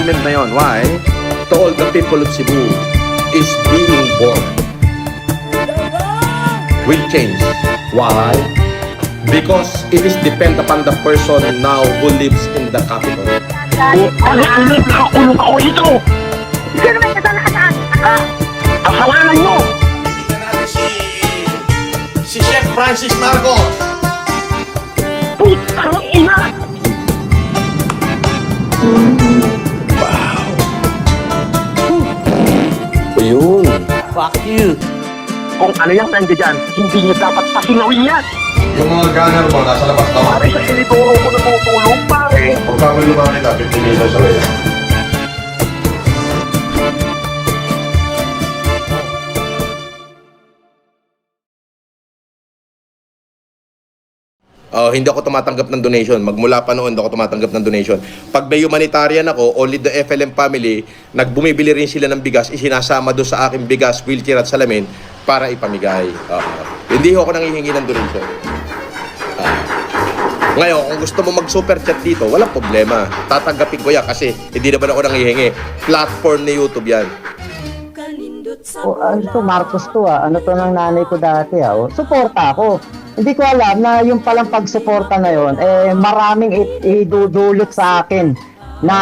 statement na yon. Why? To all the people of Cebu is being born will change. Why? Because it is depend upon the person now who lives in the capital. Ano, nakakulong ako dito! Sino may kasalanan? Kasalanan nyo! Kita natin si Chef Francis Marcos. Putang ina! Ayun. Fuck you! Kung ano yung nandiyan dyan, hindi nyo dapat pasingawin yan! Yung mga gunner mo, nasa labas daw. Pare, sa sinituro ko natutulog, pare! Pagka may lumaki ka, 15 minutes sa kaya. Hindi ako tumatanggap ng donation. Magmula pa noon, hindi ako tumatanggap ng donation. Pag may humanitarian ako, only the FLM family, nagbumibili rin sila ng bigas, isinasama doon sa aking bigas, wheelchair at salamin para ipamigay. Hindi ako nanghihingi ng donation. Ngayon, kung gusto mo mag-super chat dito, walang problema. Tatanggapin ko yan kasi hindi naman ako nanghihingi. Platform ni YouTube yan. Ano to, Marcos to Ano to ng nanay ko dati Suporta ako. Hindi ko alam na yung palang pagsuporta na yon maraming idudulot sa akin na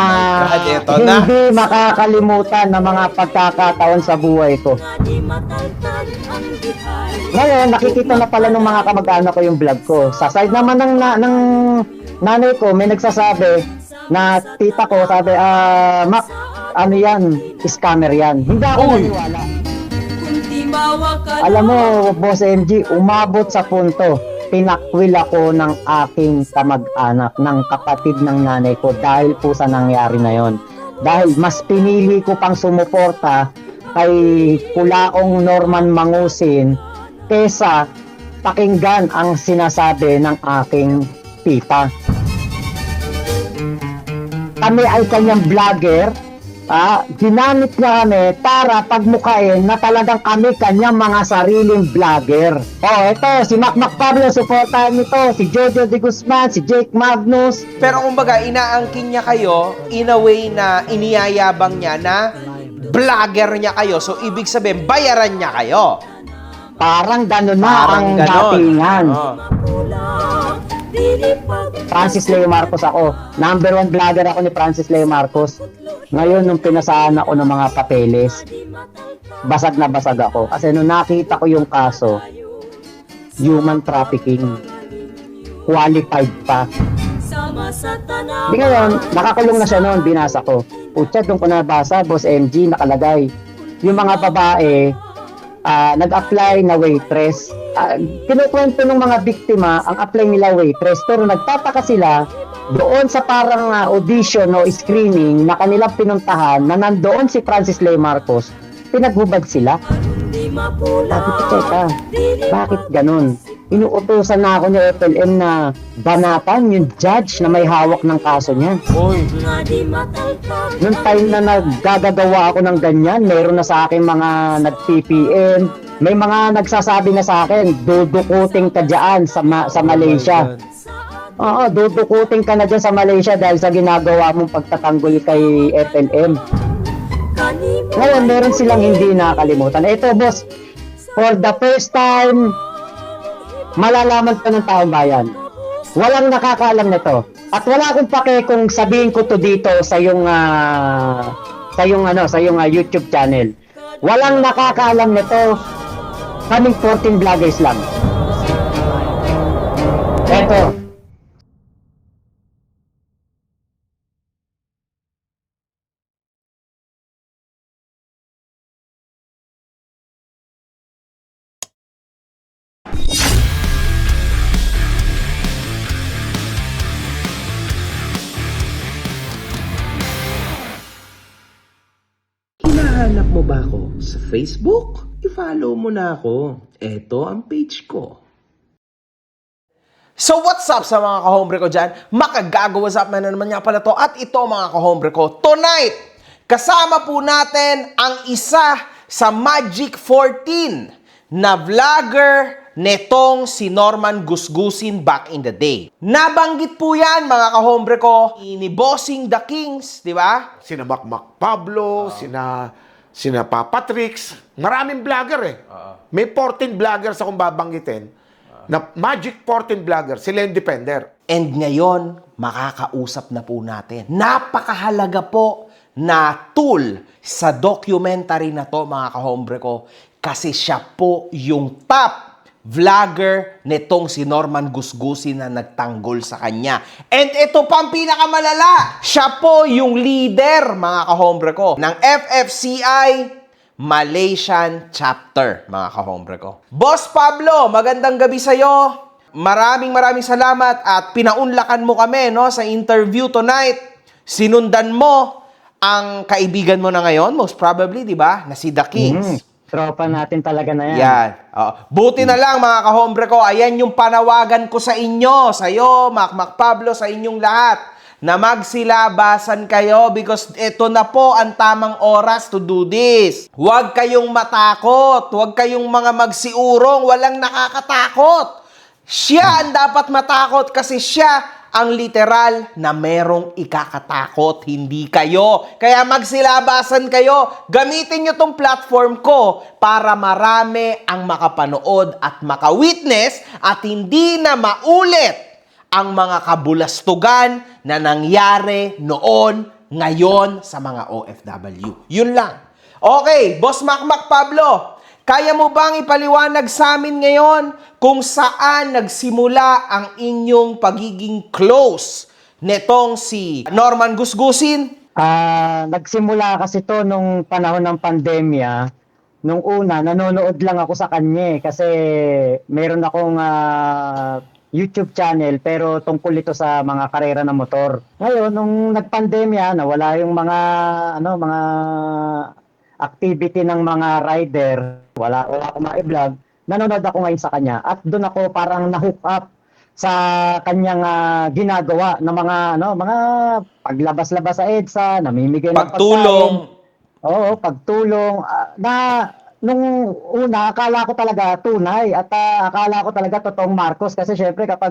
hindi makakalimutan ng mga pagkakataon sa buhay ko. Ngayon, nakikita na pala ng mga kamag-anak ko yung vlog ko. Sa side naman ng nanay ko, may nagsasabi na tita ko, sabi, Mac, ano yan, scammer yan. Hindi ako naniwala. Alam mo, Boss MG, umabot sa punto, pinakwil ako ng aking kamag-anak, ng kapatid ng nanay ko dahil po sa nangyari na yon. Dahil mas pinili ko pang sumuporta kay Pulaong Norman Mangusin kesa pakinggan ang sinasabi ng aking tita. Kami ay kanyang vlogger, ginamit niya kami para pagmukain na talagang kami kanyang mga sariling vlogger. Ito, si Mac Pablo, supportahan nito, si Jojo De Guzman, si Jake Magnus. Pero kumbaga, inaangkin niya kayo in a way na iniyayabang niya na vlogger niya kayo. So, ibig sabihin, bayaran niya kayo. Parang gano'n na Parang ang ganon. datingan. Francis Leo Marcos ako. Number 1 vlogger ako ni Francis Leo Marcos. Ngayon, nung pinasaan ako ng mga papeles, basag na basag ako. Kasi nung nakita ko yung kaso, human trafficking, qualified pa. Di ngayon, nakakulong na siya noon, binasa ko. Putya, doon ko nabasa, Boss MG, nakalagay. Yung mga babae, nag-apply na waitress. Kinukwento ng mga biktima ang apply nila waitress, pero nagtataka sila doon sa parang audition o screening na kanilang pinuntahan na nandoon si Francis Leo Marcos, pinaghubad sila. Sabi ko, teka, bakit ganun? Inuutosan na ako ni FLM na banatan yung judge na may hawak ng kaso niya. Noong time na naggagawa ako ng ganyan, meron na sa akin mga nag-PPM, may mga nagsasabi na sa akin, dudukutin ka dyan sa Malaysia. Oo, dudukutin ka na dyan sa Malaysia dahil sa ginagawa mong pagtatanggol kay FLM. Ngayon, meron silang hindi nakakalimutan. Ito, boss, for the first time, malalaman pa ng taong bayan. Walang nakakaalam nito. At wala akong pake kung sabihin ko to dito sa yung YouTube channel. Walang nakakaalam nito. Kaming 14 vloggers lang. Eto. Hinahanap mo ba ako sa Facebook? I-follow mo na ako. Ito ang page ko. So what's up sa mga kahombre ko dyan? Makagagawas up na naman nga pala to. At ito mga kahombre ko, tonight, kasama po natin ang isa sa Magic 14 na vlogger netong si Norman Gusgusin back in the day. Nabanggit po yan, mga kahombre ko, ni Bossing the Kings, di ba? Sina Mac Pablo, sina Papatrix, maraming vlogger eh. May 14 vloggers akong babanggitin na magic 14 vlogger, sila yung Defender. And ngayon, makakausap na po natin. Napakahalaga po na tool sa documentary na to, mga kahombre ko, kasi siya po yung top vlogger nitong si Norman Gusgusin na nagtanggol sa kanya. And ito pa ang pinakamalala, siya po yung leader, mga kahombre ko, ng FFCI Malaysian chapter, mga kahombre ko. Boss Pablo, magandang gabi sa'yo. Maraming salamat at pinaunlakan mo kami sa interview tonight. Sinundan mo ang kaibigan mo na ngayon, most probably, di ba? Na si The Kings. Tropa natin talaga na yan. Yan. Buti na lang, mga kahombre ko, ayan yung panawagan ko sa inyo, sa'yo, Mac Pablo, sa inyong lahat, na magsilabasan kayo because ito na po ang tamang oras to do this. Huwag kayong matakot. Huwag kayong mga magsiurong. Walang nakakatakot. Siya ang dapat matakot kasi siya ang literal na merong ikakatakot, hindi kayo. Kaya magsilabasan kayo. Gamitin nyo tong platform ko para marami ang makapanood at makawitness at hindi na maulit ang mga kabulastugan na nangyari noon, ngayon sa mga OFW. Yun lang. Okay, Boss Mac Pablo, kaya mo bang ipaliwanag sa amin ngayon kung saan nagsimula ang inyong pagiging close netong si Norman Gusgusin? Nagsimula kasi to nung panahon ng pandemya. Nung una, nanonood lang ako sa kanya kasi meron akong YouTube channel pero tungkol ito sa mga karera ng motor. Ngayon, nung nagpandemya, nawala yung mga activity ng mga rider. Wala akong ma-vlog. Nanonood ako ngayon sa kanya at doon ako parang na-hook up sa kanyang ginagawa ng mga paglabas-labas sa EDSA, namimigay ng Pagtulong. pagkain. Oo, pagtulong. Nung una, akala ko talaga tunay at akala ko talaga totoong Marcos kasi syempre kapag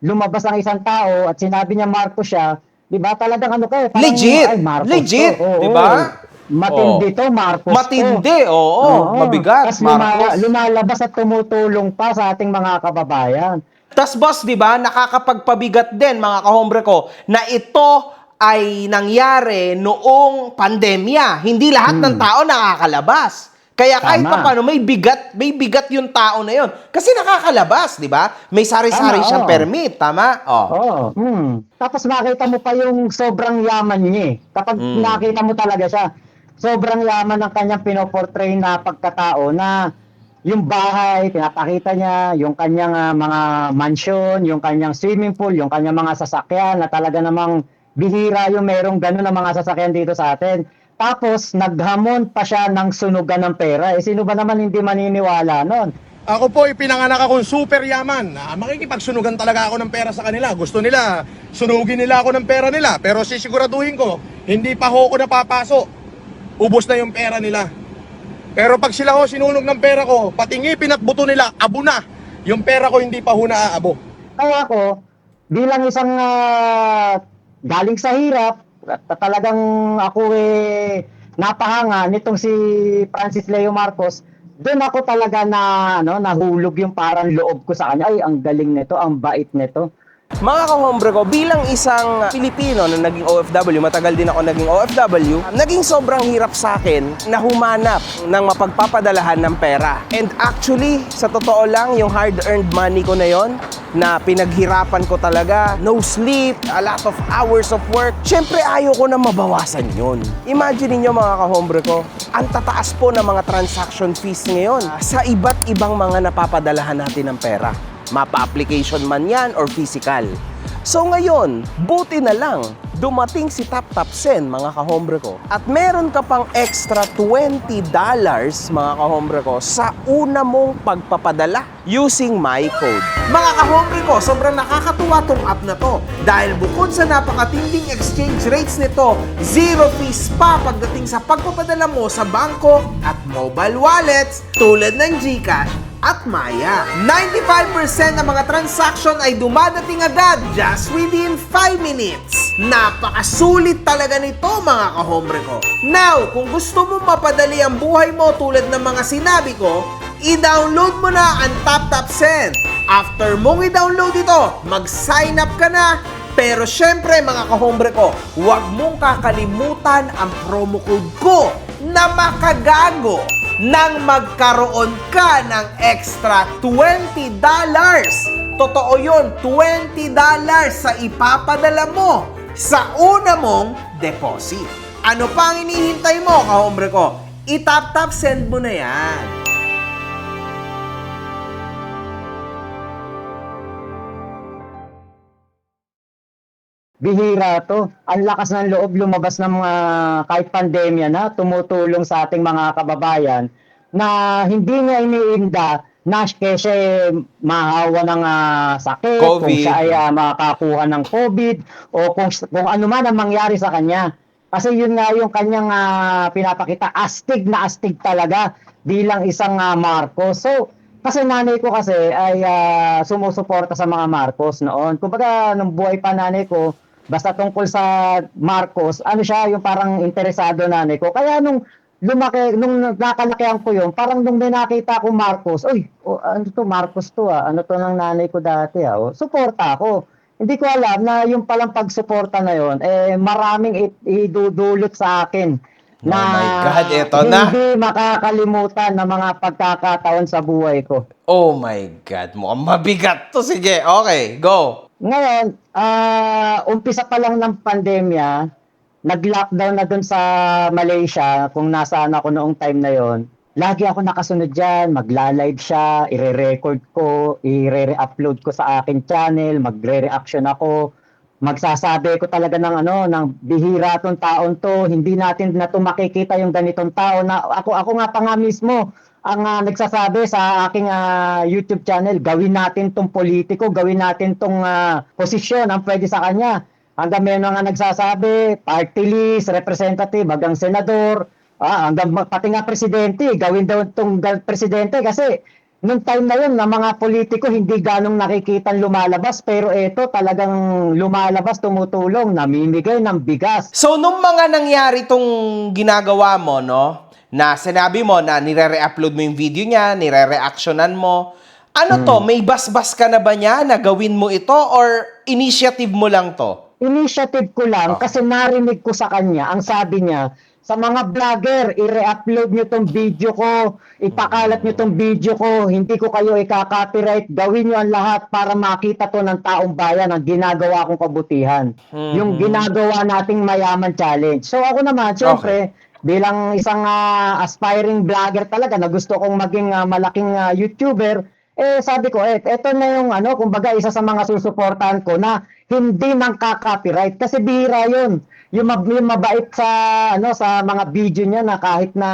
lumabas ang isang tao at sinabi niya Marcos siya, di ba talagang parang, Legit. ay, Marcos Legit, to. Oo, di ba? Matindi to, Marcos Matindi, to. oo. Mabigat, Tapos Marcos. lumalabas at tumutulong pa sa ating mga kababayan. Tas boss, di ba, nakakapagpabigat din, mga kahombre ko, na ito ay nangyari noong pandemya. Hindi lahat ng tao nakakalabas. Kaya kahit Tama. pa paano, may bigat yung tao na yon. Kasi nakakalabas, di ba? May sari-sari Tama, siyang oo. permit, tama? Oh. Tapos makita mo pa yung sobrang yaman niya. Kapag nakita mo talaga siya, sobrang yaman ng kanyang pinoportray na pagkatao na yung bahay, pinapakita niya, yung kanyang mga mansion, yung kanyang swimming pool, yung kanyang mga sasakyan na talaga namang bihira yung merong gano'n na mga sasakyan dito sa atin. Tapos, naghamon pa siya ng sunugan ng pera. Sino ba naman hindi maniniwala nun? Ako po, ipinanganak akong super yaman. Makikipagsunugan talaga ako ng pera sa kanila. Gusto nila, sunugin nila ako ng pera nila. Pero sisiguraduhin ko, hindi pa ho ako napapasok. Ubos na yung pera nila. Pero pag sila ho sinunog ng pera ko, pati ngipin at buto nila, abo na. Yung pera ko hindi pa ho naaabo. Kaya ako, bilang isang galing sa hirap, talagang ako napahanga nitong si Francis Leo Marcos, doon ako talaga nahulog yung parang loob ko sa kanya. Ay, ang galing nito, ang bait nito. Mga kahombre ko, bilang isang Pilipino na naging OFW, matagal din ako naging OFW, naging sobrang hirap sa akin na humanap ng mapagpapadalahan ng pera. And actually, sa totoo lang, yung hard-earned money ko na yon, na pinaghirapan ko talaga, no sleep, a lot of hours of work, syempre ayaw ko na mabawasan yun. Imagine niyo mga kahombre ko, ang tataas po ng mga transaction fees ngayon sa iba't ibang mga napapadalahan natin ng pera. Mapa-application man yan or physical. So ngayon, buti na lang, dumating si TapTapSend, mga kahombre ko. At meron ka pang extra $20, mga kahombre ko, sa una mong pagpapadala using my code. Mga kahombre ko, sobrang nakakatuwa tong app na to. Dahil bukod sa napakatinding exchange rates nito, zero fees pa pagdating sa pagpapadala mo sa bangko at mobile wallets tulad ng GCash at Maya. 95% ng mga transaction ay dumadating agad just within 5 minutes. Napakasulit talaga nito mga kahombre ko. Now, kung gusto mo mapadali ang buhay mo tulad ng mga sinabi ko, i-download mo na ang TapTap Send. After mong i-download ito, mag-sign up ka na. Pero syempre mga kahombre ko, huwag mong kakalimutan ang promo code ko na makagago nang magkaroon ka ng extra $20. Totoo yun, $20 sa ipapadala mo sa una mong deposit. Ano pa ang inihintay mo, kahombre ko? I-tap-tap send mo na yan. Bihira to. Ang lakas ng loob lumabas ng mga kahit pandemya na tumutulong sa ating mga kababayan na hindi niya iniinda na kasi mahawa ng sakit, COVID. kung siya ay makakuha ng COVID o kung ano man ang mangyari sa kanya. Kasi yun nga yung kanyang pinapakita, astig na astig talaga bilang isang Marcos. So, kasi nanay ko kasi ay sumusuporta sa mga Marcos noon. Kumbaga, nung buhay pa nanay ko, basta tungkol sa Marcos, ano siya, yung parang interesado nanay ko. Kaya nung lumaki, nung nakalakihan ko yun, parang nung may nakita ko Marcos, uy, ano to, Marcos to ano to ng nanay ko dati suporta ako. Hindi ko alam na yung palang pagsuporta na yun, maraming idudulot sa akin. Na Oh my God, eto na. hindi makakalimutan ng mga pagkakataon sa buhay ko. Oh my God, mukhang mabigat to. Sige, okay, go. Ngayon, umpisa pa lang ng pandemya, nag-lockdown na dun sa Malaysia, kung nasaan ako noong time na yon. Lagi ako nakasunod dyan, magla-live siya, ire-record ko, i-re-upload ko sa akin channel, magre-reaction ako, magsasabi ko talaga ng ng bihira tong taon to, hindi natin na to makikita yung ganitong tao na ako nga pa nga mismo ang nagsasabi sa aking YouTube channel, gawin natin tong politiko, gawin natin tong posisyon ang pwede sa kanya. Hanggang may mga nagsasabi, party list, representative, hanggang senador, hanggang pati nga presidente, gawin daw itong presidente kasi nung time na yun, na mga politiko hindi ganong nakikitang lumalabas, pero ito talagang lumalabas, tumutulong, namimigay ng bigas. So, nung mga nangyari tong ginagawa mo, no, na sinabi mo na nire-re-upload mo yung video niya, nire-reactionan mo, ano to, may basbas ka na ba niya na gawin mo ito or initiative mo lang to? Initiative ko lang kasi narinig ko sa kanya, ang sabi niya, sa mga vlogger, i-re-upload nyo tong video ko, ipakalat nyo tong video ko, hindi ko kayo i-copyright, gawin nyo ang lahat para makita to ng taong bayan ang ginagawa kong kabutihan. Yung ginagawa nating mayaman challenge. So ako naman, syempre, bilang isang aspiring vlogger talaga na gusto kong maging malaking YouTuber, sabi ko, eto na yung kumbaga isa sa mga susuportahan ko na hindi nang copyright kasi bihira yun. Yung mabait sa mga video niya na kahit na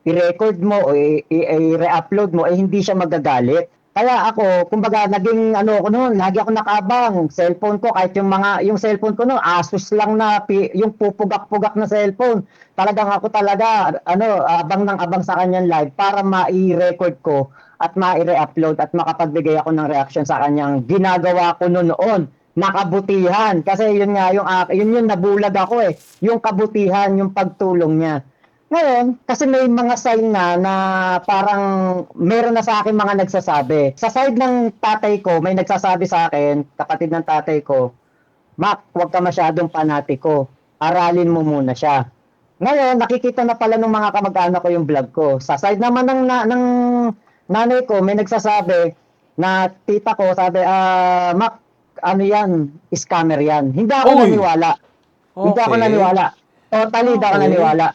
i-record mo o i-re-upload mo hindi siya magagalit. Kaya ako, kumbaga naging ko noon, lagi ako nakabang cellphone ko kahit yung cellphone ko noon, Asus lang na yung pupugak-pugak na cellphone. Talagang ako talaga abang ng abang sa kanyang live para ma-i-record ko at ma-i-re-upload at makapagbigay ako ng reaction sa kanyang ginagawa ko noon. Nakabutihan kasi yun nga yung nabulag ako yung kabutihan, yung pagtulong niya. Ngayon, kasi may mga sign na parang meron na sa akin mga nagsasabi. Sa side ng tatay ko, may nagsasabi sa akin, kapatid ng tatay ko, Mac, huwag ka masyadong panatiko. Aralin mo muna siya. Ngayon, nakikita na pala ng mga kamag-anak ko yung vlog ko. Sa side naman ng nanay ko, may nagsasabi na tita ko, sabi, Mac, ano yan, scammer yan. Hindi ako naniwala. Hindi ako naniwala. Totally hindi ako naniwala.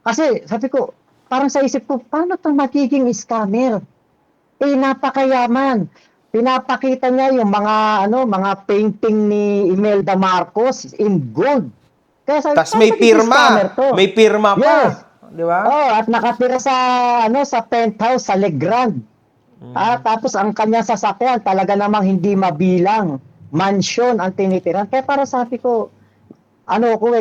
Kasi sabi ko, parang sa isip ko, paano ito magiging scammer? Napakayaman. Pinapakita niya yung mga painting ni Imelda Marcos in gold. Kaya sabi, Tas may pirma. May pirma pa. Yes. Di ba? At nakatira sa penthouse sa Legrand. Tapos ang kanyang sasakyan talaga namang hindi mabilang. Mansion ang tinitiran. Kaya para sabi ko,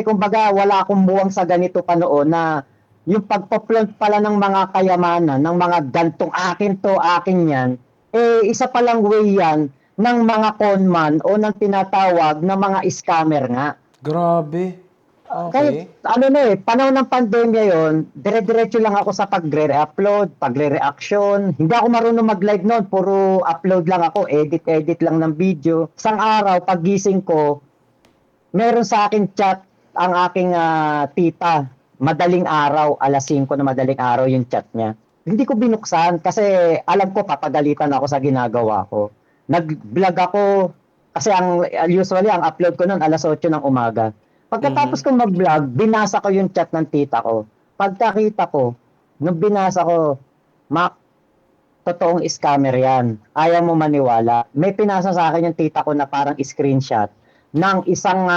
kumbaga wala akong buwang sa ganito pa noon na yung pagpa-flaunt pala ng mga kayamanan, ng mga gantong akin to, akin yan, eh isa palang way yan ng mga conman o ng tinatawag na mga scammer nga. Grabe. Kahit Okay. ano na eh, panahon ng pandemya yon, dire-diretso lang ako sa pagre-upload, pagre-reaction. Hindi ako marunong mag-live noon, puro upload lang ako, edit lang ng video. Isang araw, paggising ko, meron sa akin chat ang aking tita. Madaling araw, alas 5 na madaling araw yung chat niya. Hindi ko binuksan kasi alam ko papagalitan ako sa ginagawa ko. Nag-vlog ako kasi usually ang upload ko noon alas 8 ng umaga. Pagkatapos kong mag-vlog, binasa ko yung chat ng tita ko. Pagkakita ko, nung binasa ko, Mac, totoong scammer yan. Ayaw mo maniwala. May pinasa sa akin yung tita ko na parang screenshot ng isang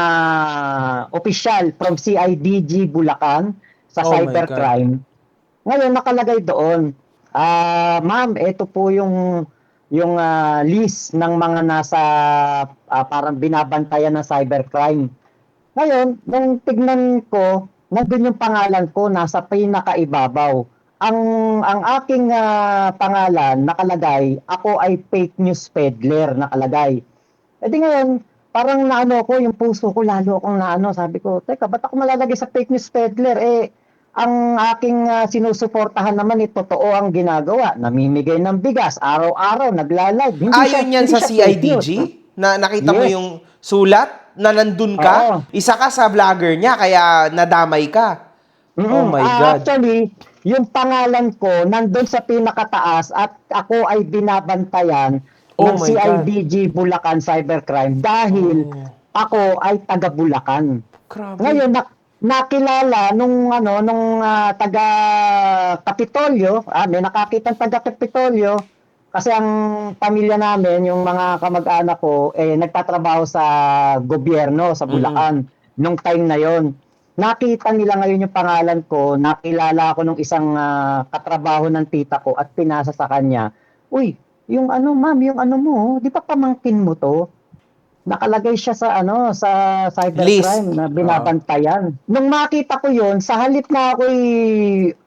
official from CIDG Bulacan sa Oh my cybercrime. Ngayon, nakalagay doon, ma'am, ito po yung list ng mga nasa parang binabantayan ng cybercrime. Ngayon, nung tignan ko, nandun yung pangalan ko, nasa pinakaibabaw. Ang aking pangalan nakalagay, ako ay fake news peddler nakalagay. E di ngayon, parang naano ko, yung puso ko lalo akong naano. Sabi ko, teka, ba't ako malalagay sa fake news peddler? Eh, ang aking sinusuportahan naman, totoo ang ginagawa. Namimigay ng bigas, araw-araw, nagla-live. Ayon yan hindi sa siya fake CIDG? news. Na nakita mo Yes. yung sulat na nandun ka? Oo. Isa ka sa vlogger niya, kaya nadamay ka. Oh my God. Actually, yung pangalan ko nandun sa pinakataas at ako ay binabantayan Oh ng my CIDG Bulacan Cybercrime dahil ako ay taga Bulacan. Grabe. Ngayon nakilala nung taga Kapitolyo, may nakakitang taga Kapitolyo kasi ang pamilya namin, yung mga kamag-anak ko nagtatrabaho sa gobyerno sa Bulacan nung time na yon. Nakita nila ngayon yung pangalan ko, nakilala ako nung isang katrabaho ng tita ko at pinasa sa kanya, uy, yung ma'am, yung mo, di ba pamangkin mo to? Nakalagay siya sa sa cybercrime List. na binabantayan. Nung makita ko yun, sa halip na ako'y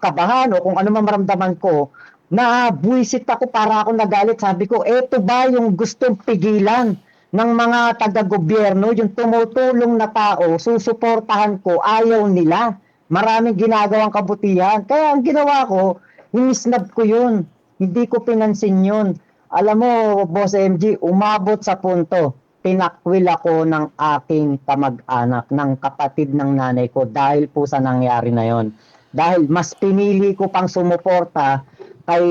kabahan o kung ano man maramdaman ko, na buwisit ako para ako nagalit. Sabi ko, eto ba yung gustong pigilan ng mga taga-gobyerno, yung tumutulong na tao, susuportahan ko, ayaw nila. Maraming ginagawang kabutihan. Kaya ang ginawa ko, hinisnab ko yun. Hindi ko pinansin yun. Alam mo, Boss MG, umabot sa punto. Pinakwil ako ng aking kamag-anak, ng kapatid ng nanay ko dahil po sa nangyari na yon. Dahil mas pinili ko pang sumuporta kay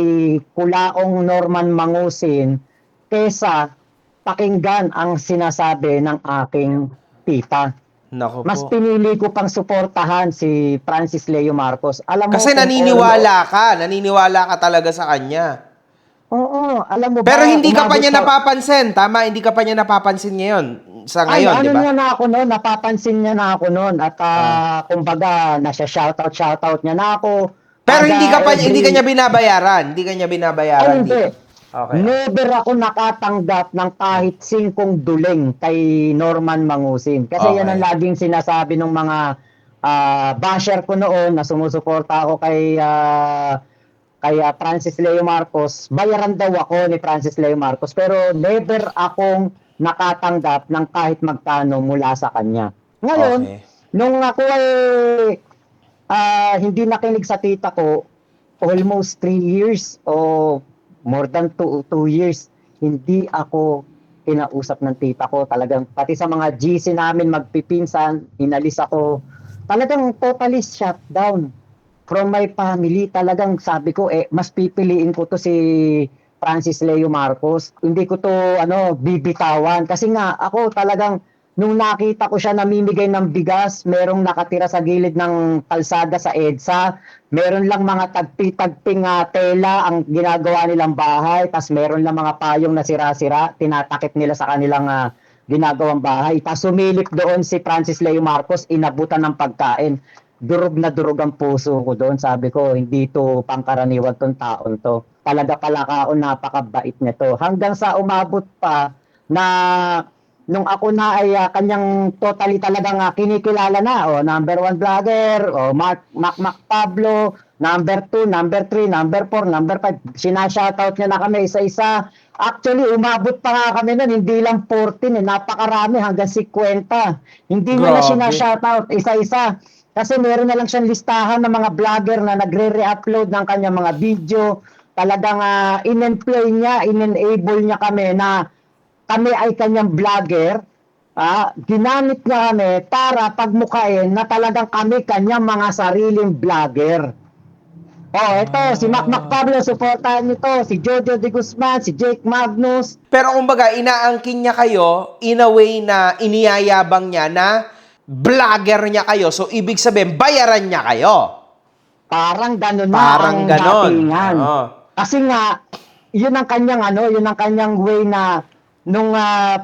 Kulaong Norman Mangusin kesa pakinggan ang sinasabi ng aking tita. Nako Mas po. pinili ko pang suportahan si Francis Leo Marcos. Alam mo Kasi kung naniniwala ka talaga sa kanya. Oo, alam mo Pero ba, hindi ka pa umabot niya sa- napapansin, tama? Hindi ka pa niya napapansin ngayon, sa ngayon, ano di ba? niya na ako noon, napapansin niya na ako noon at kumbaga shoutout niya na ako. Pero Kada hindi ka every- niya binabayaran, hindi ka niya binabayaran Ay, hindi. dito. Okay. Never ako nakatanggap ng kahit 5 duling kay Norman Mangusin. Kasi yan ang Okay. laging sinasabi ng mga basher ko noon na sumusuporta ako kay Francis Leo Marcos. Bayaran daw ako ni Francis Leo Marcos pero never akong nakatanggap ng kahit magkano mula sa kanya. Ngayon, Okay. nung ako ay hindi nakinig sa tita ko, almost 3 years o more than 2 years, hindi ako kinausap ng tita ko. Talagang pati sa mga GC namin magpipinsan, inalis ako. Talagang totally shut down from my family. Talagang sabi ko, mas pipiliin ko to si Francis Leo Marcos. Hindi ko to bibitawan. Kasi nga, ako talagang nung nakita ko siya namimigay ng bigas, merong nakatira sa gilid ng kalsada sa EDSA, meron lang mga tagpi-tagping tela ang ginagawa nilang bahay, tas meron lang mga payong na sira-sira, tinatakip nila sa kanilang ginagawang bahay. Tas sumilip doon si Francis Leo Marcos, inabutan ng pagkain. Durog na durog ang puso ko doon. Sabi ko, hindi to pangkaraniwan tong taon to. Talaga pala kaon, napakabait niya to. Hanggang sa umabot pa na nung ako na ay kanyang totally talagang kinikilala na, number 1 vlogger, Mac Pablo, number 2, number 3, number 4, number 5, sinashoutout niya na kami isa-isa. Actually, umabot pa nga kami nun, hindi lang 14, napakarami, hanggang 50. Hindi niya na Grabe. sinashoutout isa-isa. Kasi meron na lang siyang listahan ng mga vlogger na nagre-re-upload ng kanyang mga video. Talagang in-employ niya, in-enable niya kami na kami ay kanyang vlogger, ginamit niya kami para pagmukain na talagang kami kanyang mga sariling vlogger. Ito, si Mac Pablo, supportahan niyo to, si Jojo de Guzman, si Jake Magnus. Pero kumbaga, inaangkin niya kayo in a way na iniyayabang niya na vlogger niya kayo. So, ibig sabihin, bayaran niya kayo. Parang gano'n na Parang ang ganon. datingan. Oo. Kasi nga, yun ang kanyang way na nung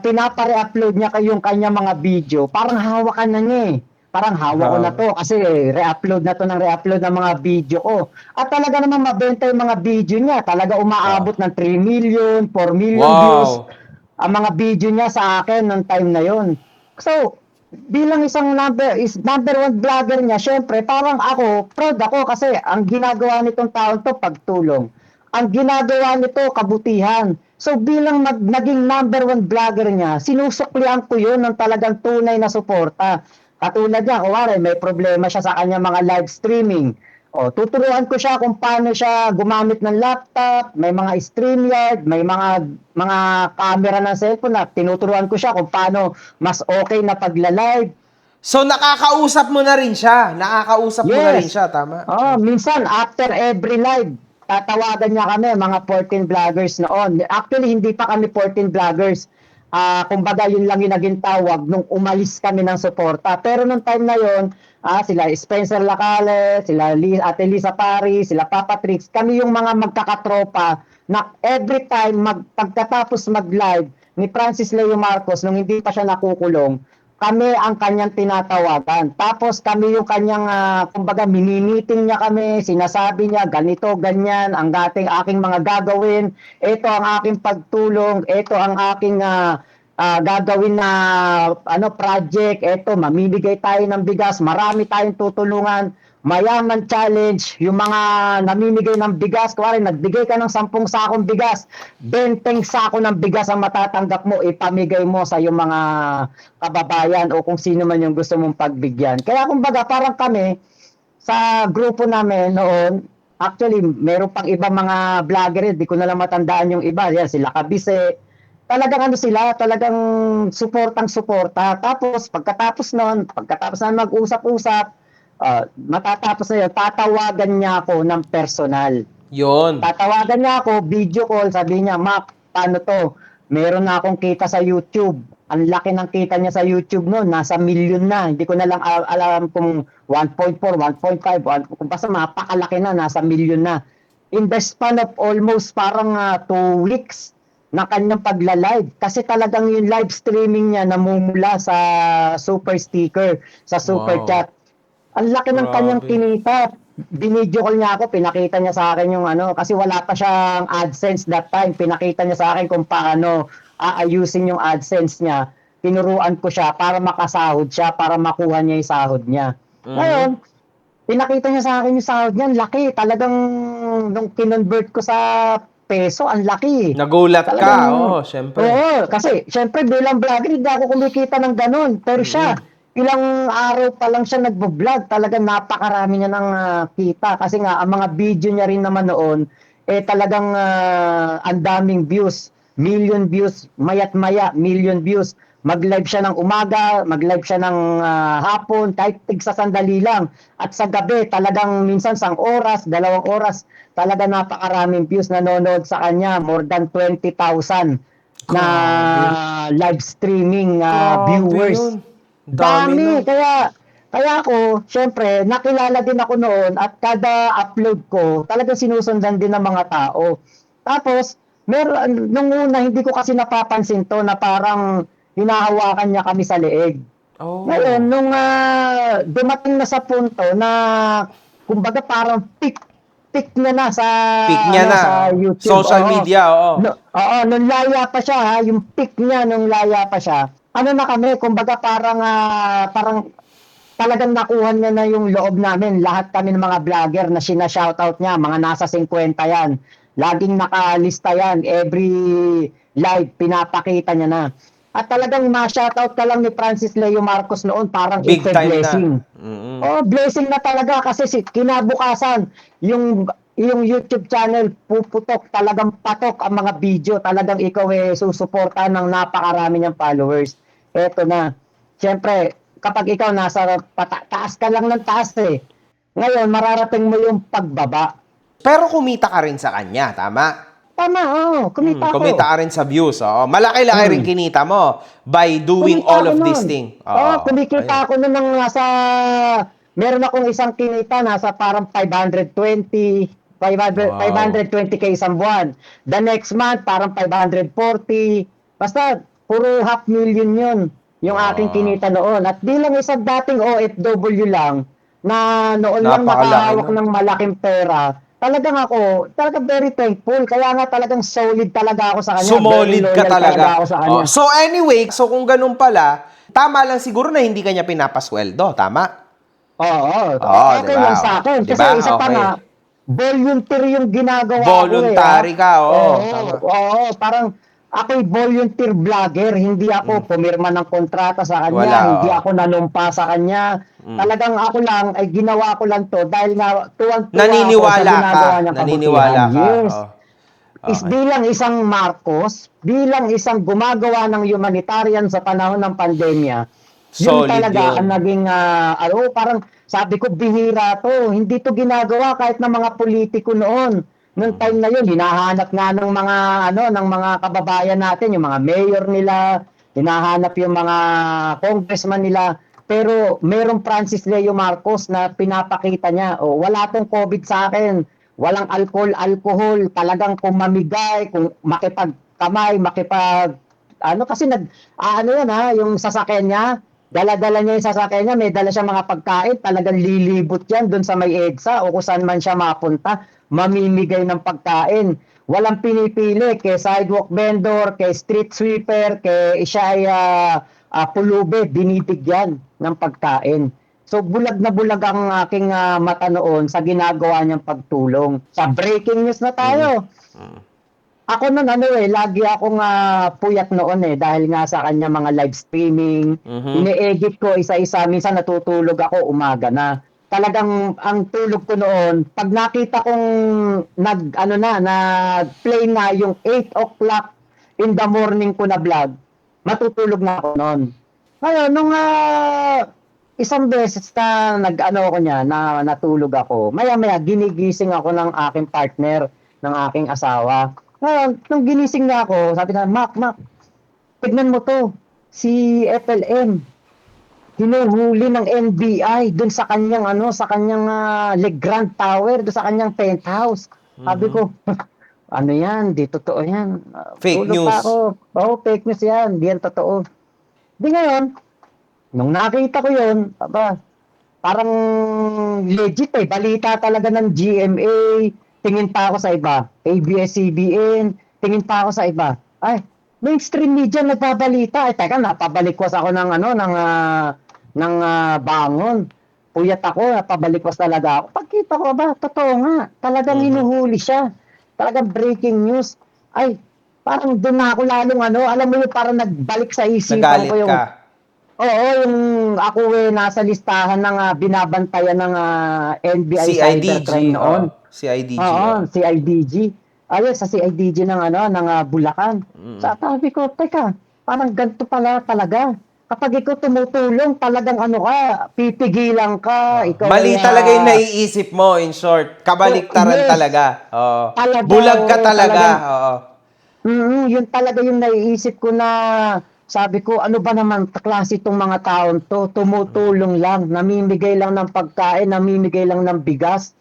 pinapare-upload niya yung kanyang mga video, parang hawakan na niya eh. Parang hawak ko na to kasi re-upload na to ng re-upload ng mga video ko. At talaga naman mabenta yung mga video niya. Talaga umaabot ng 3 million, 4 million Wow. views ang mga video niya sa akin nung time na yon. So, bilang isang number 1 vlogger niya, syempre parang ako, proud ako kasi ang ginagawa nitong taon to pagtulong. Ang ginagawa nito kabutihan. So bilang naging number 1 vlogger niya, sinusuklian ko yun ng talagang tunay na suporta. Katulad niya, kuwari may problema siya sa kanyang mga live streaming. Tuturuan ko siya kung paano siya gumamit ng laptop, may mga StreamYard, may mga camera ng cellphone na tinuturuan ko siya kung paano mas okay na pagla-live. So, nakakausap mo na rin siya. Nakakausap mo na rin siya, tama? Minsan after every live, tatawagan niya kami, mga 14 vloggers noon. Actually, hindi pa kami 14 vloggers. Kumbaga, yun lang yung naging tawag nung umalis kami ng suporta. Pero nung time na yun, sila Spencer Lacale, sila Ate Lisa Paris, sila Papa Trix, kami yung mga magkakatropa na every time pagkatapos mag-live ni Francis Leo Marcos, nung hindi pa siya nakukulong, kami ang kanyang tinatawagan. Tapos kami yung kanyang, kumbaga, mini-meeting niya kami, sinasabi niya, ganito, ganyan, ang aking mga gagawin, ito ang aking pagtulong, ito ang aking gagawin na project, ito, mamimigay tayo ng bigas, marami tayong tutulungan, Mayaman Challenge, yung mga namimigay ng bigas, kuwari nagbigay ka ng 10 sakong bigas, 20 sako ng bigas ang matatanggap mo, ipamigay mo sa yung mga kababayan o kung sino man yung gusto mong pagbigyan. Kaya kumbaga parang kami, sa grupo namin noon, actually meron pang ibang mga vlogger, di ko na lang matandaan yung iba, yan, sila Kabise, talagang talagang suportang-suporta. Tapos pagkatapos na mag-usap-usap, matatapos na yun, tatawagan niya ako ng personal. Yun. Tatawagan niya ako, video call, sabi niya, Mac, paano to? Meron na akong kita sa YouTube. Ang laki ng kita niya sa YouTube noon, nasa million na. Hindi ko na lang alam kung 1.4, 1.5, kung basta mapakalaki na, nasa million na. In the span of almost parang 2 weeks na kanyang pagla-live. Kasi talagang yung live streaming niya namumula sa super sticker, sa super Wow. chat. Ang laki ng kanyang kinita. Binidyo call niya ako, pinakita niya sa akin yung kasi wala pa siyang AdSense that time. Pinakita niya sa akin kung paano aayusin yung AdSense niya. Tinuruan ko siya para makasahod siya, para makuha niya yung sahod niya. Ngayon, pinakita niya sa akin yung sahod niya, ang laki. Talagang nung kinonvert ko sa peso, ang laki. Nagulat ka, syempre. Oo, kasi syempre bilang vlogger, hindi ako kumikita ng ganun. Pero siya, ilang araw pa lang siya nagbo-vlog, talagang napakarami niya ng kita. Kasi nga, ang mga video niya rin naman noon, talagang ang daming views. Million views, mayat-maya, million views. Mag-live siya ng umaga, mag-live siya ng hapon, kahit tigsa sandali lang. At sa gabi, talagang minsan 1 oras, 2 oras, talaga napakaraming views nanonood sa kanya. More than 20,000 na live streaming viewers. Yun. Dami. Kaya ako, syempre, nakilala din ako noon at kada upload ko, talagang sinusundan din ng mga tao. Tapos, nung una, hindi ko kasi napapansin to na parang hinahawakan niya kami sa leeg. Ngayon, nung dumating na sa punto na, kumbaga parang peak niya na sa, sa YouTube. Social media, oo. Nung laya pa siya, yung peak niya nung laya pa siya, ano na kami, kumbaga parang talagang nakuha niya na yung loob namin. Lahat kami ng mga vlogger na sina-shoutout niya, mga nasa 50 yan. Laging nakalista yan. Every live, pinapakita niya na. At talagang ma-shoutout ka lang ni Francis Leo Marcos noon, parang Big it's a time na. blessing. Oh, blessing na talaga kasi kinabukasan, yung YouTube channel, puputok, talagang patok ang mga video. Talagang ikaw susuportahan ng napakarami niyang followers. Eto na. Siyempre, kapag ikaw nasa taas ka lang ng taas Ngayon, mararating mo yung pagbaba. Pero kumita ka rin sa kanya, tama? Tama, kumita ako. Kumita ka rin sa views. Oh. Malaki-laki rin kinita mo by doing Kumita all ako of nun. these things. Kumikita ako nun ng meron akong isang kinita, nasa parang 520k isang buwan. The next month, parang 540. Basta, puro 500,000 yun, yung aking kinita noon. At bilang isang dating OFW lang, na noon lang Napakalaki nakahawak nun. ng malaking pera, talagang very thankful. Kaya nga talagang solid talaga ako sa kanya. Sumolid Very ka loyal talaga. ako sa kanya. So anyway, so kung ganun pala, tama lang siguro na hindi kanya pinapasweldo, tama? Oo, okay diba? lang sa akin. Kasi Diba? isa pa Okay. nga, volunteer yung ginagawa Voluntary ko ka, oo. Tama. Oo, parang ako'y volunteer vlogger. Hindi ako pumirma ng kontrata sa kanya. Wala, Hindi oo. ako nanumpa sa kanya. Talagang ako lang, ay ginawa ko lang to dahil nga tuwang-tuwa Naniniwala ako sa ginagawa ka. niyang Naniniwala kabutihan. ka. Yes. Oh. Is Okay. bilang isang Marcos, bilang isang gumagawa ng humanitarian sa panahon ng pandemya, yun Solid talaga yun. ang naging parang sabi ko bihira to, hindi to ginagawa kahit ng mga politiko noon. Noong time na yun, hinahanap nga ng mga ng mga kababayan natin, yung mga mayor nila, hinahanap yung mga congressman nila. Pero merong Francis Leo Marcos na pinapakita niya, wala tong COVID sa akin. Walang alcohol, talagang kung mamigay, kung makipagkamay, kasi yan yung sasakyan niya, dala-dala niya yung sasakyan niya, may dala siya mga pagkain, talagang lilibot yan doon sa may EDSA o kung saan man siya mapunta, mamimigay ng pagkain. Walang pinipili, kay sidewalk vendor, kay street sweeper, kay siya ay pulube, binibigyan ng pagkain. So bulag na bulag ang aking mata noon sa ginagawa niyang pagtulong. Sa breaking news na tayo. Ako nun lagi akong puyat noon dahil nga sa kanya mga live streaming. Ine-edit ko isa-isa, minsan natutulog ako umaga na. Talagang ang tulog ko noon, pag nakita kong nag-play na yung 8 o'clock in the morning ko na vlog, matutulog na ako noon. Ngayon, nung isang beses na na natulog ako, maya-maya ginigising ako ng aking partner, ng aking asawa. Ngayon, nung ginising na ako, sabi na, Mac, tignan mo to, si FLM, hinuhuli ng NBI dun sa kanyang Legrand Tower, dun sa kanyang penthouse. Sabi ko, ano yan, di totoo yan. Fake Tulog news. pa ako. Fake news yan, di yan totoo. Di ngayon, nung nakita ko yun, parang legit balita talaga ng GMA, tingin pa ako sa iba, ABS-CBN, tingin pa ako sa iba. Ay, mainstream media nagbabalita. Ay, teka, napabalikwas ako ng bangon. Puyat ako, napabalikwas talaga ako. Pagkita ko totoo nga, talagang hinuhuli siya. Talagang breaking news. Ay, parang doon na ako lalong alam mo yung parang nagbalik sa isipan Nagalit ko yung ka. Oo, yung ako nasa listahan ng binabantayan ng NBI cybercrime noon. CIDG. CIDG. Ayun, sa CIDG ng Bulacan. Sabi ko, teka, parang ganito pala talaga. Kapag ikaw tumutulong, talagang pipigilan ka. Ikaw Mali talaga yung naiisip mo, in short. Kabaliktaran Yes. talaga. Oo. Talaga, Bulag ka oo, talaga. talagang- Oo. Yun talaga yung naiisip ko na sabi ko, ano ba naman klase itong mga taon to? Tumutulong lang, namimigay lang ng pagkain, namimigay lang ng bigas.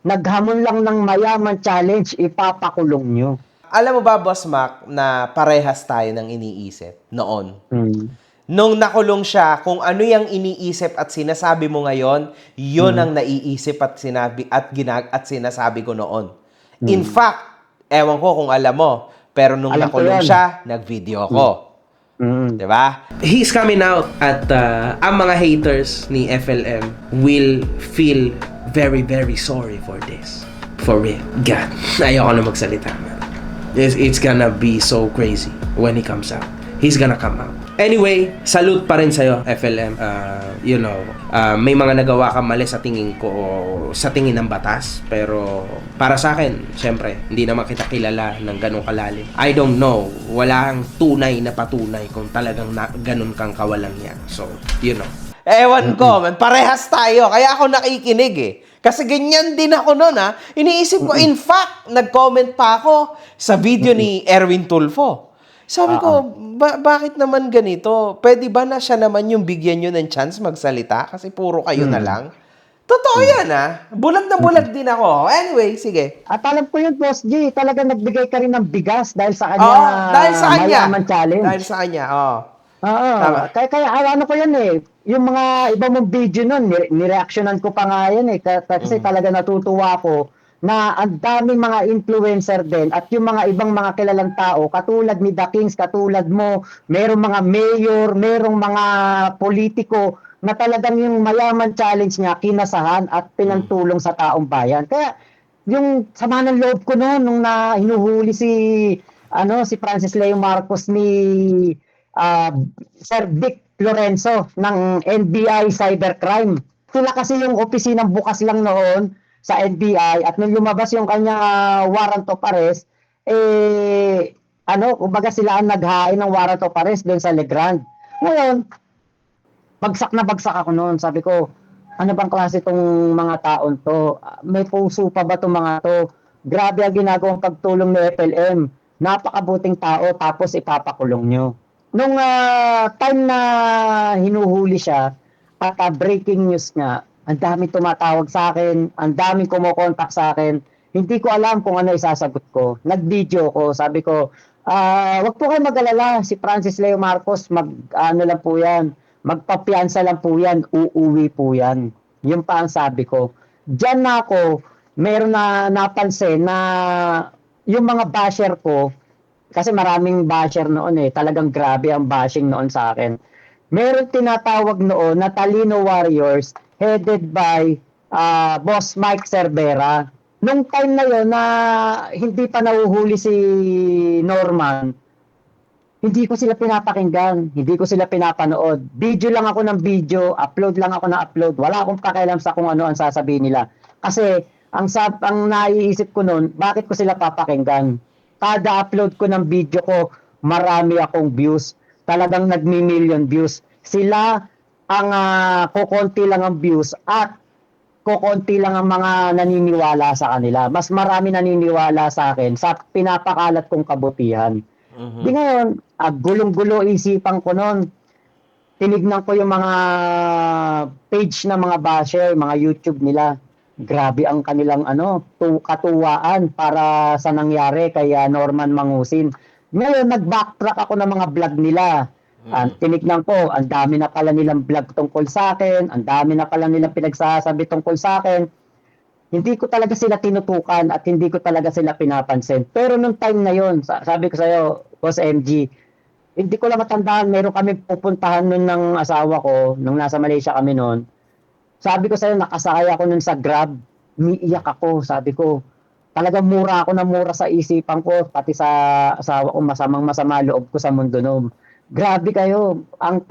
Naghamon lang ng mayaman challenge, ipapakulong nyo. Alam mo ba, Boss Mac, na parehas tayo ng iniisip noon? Mm. Nung nakulong siya, kung ano yung iniisip at sinasabi mo ngayon, yun ang naiisip at sinasabi ko noon. In fact, ewan ko kung alam mo, pero nung Alam ko nakulong yan. siya, nag-video ako. Diba? He's coming out at ang mga haters ni FLM will feel very, very sorry for this. For real. God, ayoko na magsalita. Man. It's gonna be so crazy when he comes out. He's gonna come out. Anyway, salute pa rin sa'yo, FLM. May mga nagawa kang mali sa tingin ko, sa tingin ng batas. Pero, para sa akin, syempre, hindi naman kita kilala ng ganong kalalim. I don't know. Wala kang tunay na patunay kung talagang ganon kang kawalang yan. So, Ewan ko, man. Parehas tayo. Kaya ako nakikinig eh. Kasi ganyan din ako noon ha. Iniisip ko, in fact, nag-comment pa ako sa video ni Erwin Tulfo. Sabi ko, bakit naman ganito? Pwede ba na siya naman yung bigyan nyo ng chance magsalita? Kasi puro kayo na lang. Totoo yan ha. Bulag na bulag din ako. Anyway, sige. At alam ko yun, Boss G, talaga nagbigay ka rin ng bigas dahil sa kanya. Oo, dahil sa kanya. Mayaman challenge. Dahil sa kanya, oo. Oo. Kaya ano ko yan eh. Yung mga iba mong video nun, nireactionan ko pa nga yan eh. Kasi talaga natutuwa ko na ang daming mga influencer din at yung mga ibang mga kilalang tao, katulad ni The Kings, katulad mo, merong mga mayor, merong mga politiko na talagang yung mayaman challenge niya, kinasahan at pinantulong sa taong bayan. Kaya yung sama ng loob ko noon nung hinuhuli si Francis Leo Marcos ni Sir Vic Lorenzo ng NBI Cybercrime. Sila kasi yung opisinang bukas lang noon sa NBI at nung lumabas yung kanyang warrant of arrest, kumbaga sila ang naghain ng warrant of arrest doon sa Legrand. Ngayon, bagsak na bagsak ako noon. Sabi ko, ano bang klase itong mga taon to? May puso pa ba itong mga to? Grabe ang ginagawang pagtulong ni FLM. Napakabuting tao tapos ipapakulong nyo. Nung time na hinuhuli siya at breaking news nga, ang daming tumatawag sa akin, ang daming kumokontak sa akin. Hindi ko alam kung ano isasagot ko. Nag-video ko, sabi ko, wag po kayo mag-alala, si Francis Leo Marcos, lang po yan, magpapiansa lang po yan, uuwi po yan. Yun pa ang sabi ko. Diyan na ako, meron na napansin na yung mga basher ko, kasi maraming basher noon eh, talagang grabe ang bashing noon sa akin. Meron tinatawag noon na Talino Warriors, headed by Boss Mike Cervera. Nung time na yun na hindi pa nahuhuli si Norman, hindi ko sila pinapakinggan, hindi ko sila pinapanood. Video lang ako ng video, upload lang ako ng upload. Wala akong pakialam sa kung ano ang sasabihin nila. Kasi ang naiisip ko noon, bakit ko sila papakinggan? Kada upload ko ng video ko, marami akong views. Talagang nagmi-million views. Sila ang kukonti lang ang views at kukonti lang ang mga naniniwala sa kanila. Mas marami naniniwala sa akin sa pinapakalat kong kabutihan. Di ngayon, gulong-gulo isipan ko noon. Tinignan ko yung mga page ng mga basher, mga YouTube nila. Grabe ang kanilang katuwaan para sa nangyari kay Norman Mangusin. Ngayon, nag-backtrack ako ng mga vlog nila. Tinignan ko, ang dami na pala nilang vlog tungkol sa akin, ang dami na pala nilang pinagsasabi tungkol sa akin. Hindi ko talaga sila tinutukan at hindi ko talaga sila pinapansin. Pero nung time na yon, sabi ko sa'yo, Boss MG, hindi ko lang matandaan, meron kami pupuntahan nun ng asawa ko, nung nasa Malaysia kami nun. Sabi ko sa'yo, nakasakay ako nun sa Grab, umiiyak ako, sabi ko, talagang mura ako na mura sa isipan ko, pati sa asawa ko, masama loob ko sa mundo noon. Grabe kayo, ang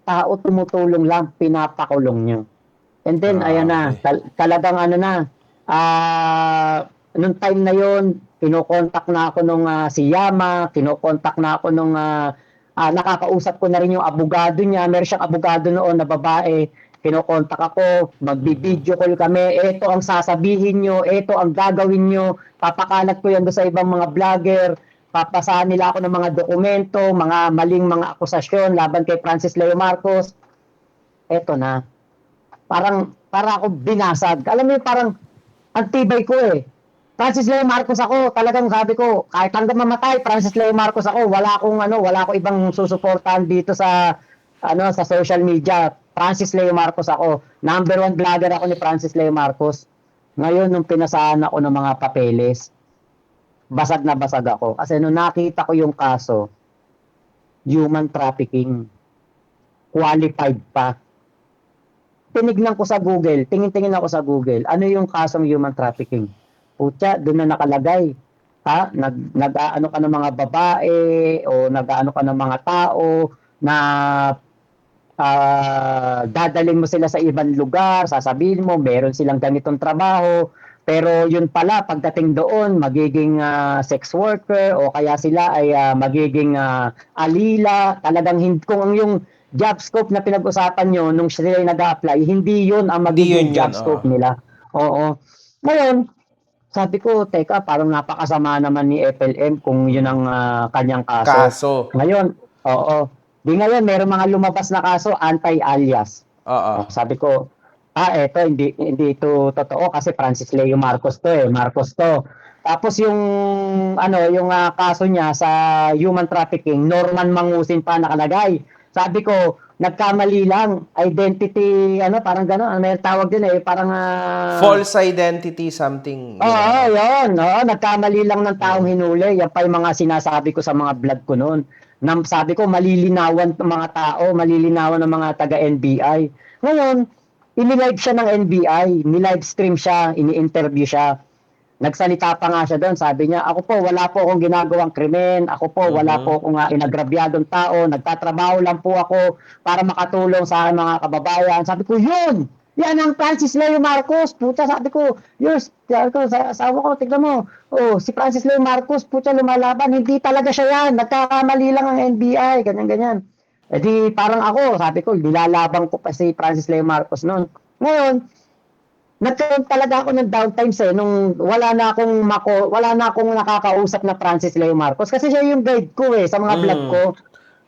tao tumutulong lang, pinapakulong nyo. And then, ayan na, talagang nung time na yon, kinokontak na ako nung si Yama, kinokontak na ako nung nakakausap ko na rin yung abogado niya, meron siyang abogado noon na babae, kinokontak ako, magbi-video call kami, ito ang sasabihin nyo, ito ang gagawin nyo, papakalat ko yan doon sa ibang mga vlogger, papasahan nila ako ng mga dokumento, mga maling mga akusasyon laban kay Francis Leo Marcos. Eto na. Para ako binasag. Alam mo parang antibay ko eh. Francis Leo Marcos ako, talagang sabi ko, kahit hanggang mamatay, Francis Leo Marcos ako, wala akong ibang susuportahan dito sa social media. Francis Leo Marcos ako. Number 1 vlogger ako ni Francis Leo Marcos. Ngayon, nung pinasahan ako ng mga papeles, basag na basag ako. Kasi nung nakita ko yung kaso, human trafficking. Qualified pa. Tinignan ko sa Google, tingin-tingin ako sa Google, ano yung kasong human trafficking? Putya, doon na nakalagay. Ha? Nag-aano ka ng mga babae o nag-aano ka ng mga tao na dadalhin mo sila sa ibang lugar, sasabihin mo, meron silang ganitong trabaho, pero yun pala, pagdating doon, magiging sex worker o kaya sila ay magiging alila. Talagang kung yung job scope na pinag-usapan nyo nung sila nag-a-apply, hindi yun ang magiging Hindi yun job yun, scope nila. Oo. Ngayon, sabi ko, teka, parang napakasama naman ni FLM kung yun ang kanyang kaso. Kaso. Ngayon, oo. Di ngayon, meron mga lumabas na kaso, anti-alias. Oo. Sabi ko, eto, hindi ito totoo kasi Francis Leo Marcos to eh. Marcos to. Tapos yung, yung kaso niya sa human trafficking, Norman Mangusin pa nakalagay. Sabi ko, nagkamali lang. Identity, parang gano'n. May tawag din eh. Parang... False identity, something. Oo, yun. Oo, nagkamali lang ng taong hinuli. Yan pa yung mga sinasabi ko sa mga vlog ko noon. Sabi ko, malilinawan ng mga tao, malilinawan ng mga taga-NBI. Ngayon, inilive siya ng NBI, nilive stream siya, ini-interview siya. Nagsalita pa nga siya doon, sabi niya, ako po, wala po akong ginagawang krimen, ako po, wala po akong inagrabyadong tao, nagtatrabaho lang po ako para makatulong sa aking mga kababayan. Sabi ko, yun! Yan ang Francis Leo Marcos. Puta, sabi ko, sabi ko, sa asawa ko, tignan mo, si Francis Leo Marcos, puta, lumalaban, hindi talaga siya yan, nagkakamali lang ang NBI, ganyan-ganyan. Eh di, parang ako, sabi ko, nilalabang ko pa si Francis Leo Marcos noon. Ngayon, nagkaroon talaga ako ng downtimes nung wala na akong nakakausap na Francis Leo Marcos kasi siya yung guide ko sa mga vlog ko.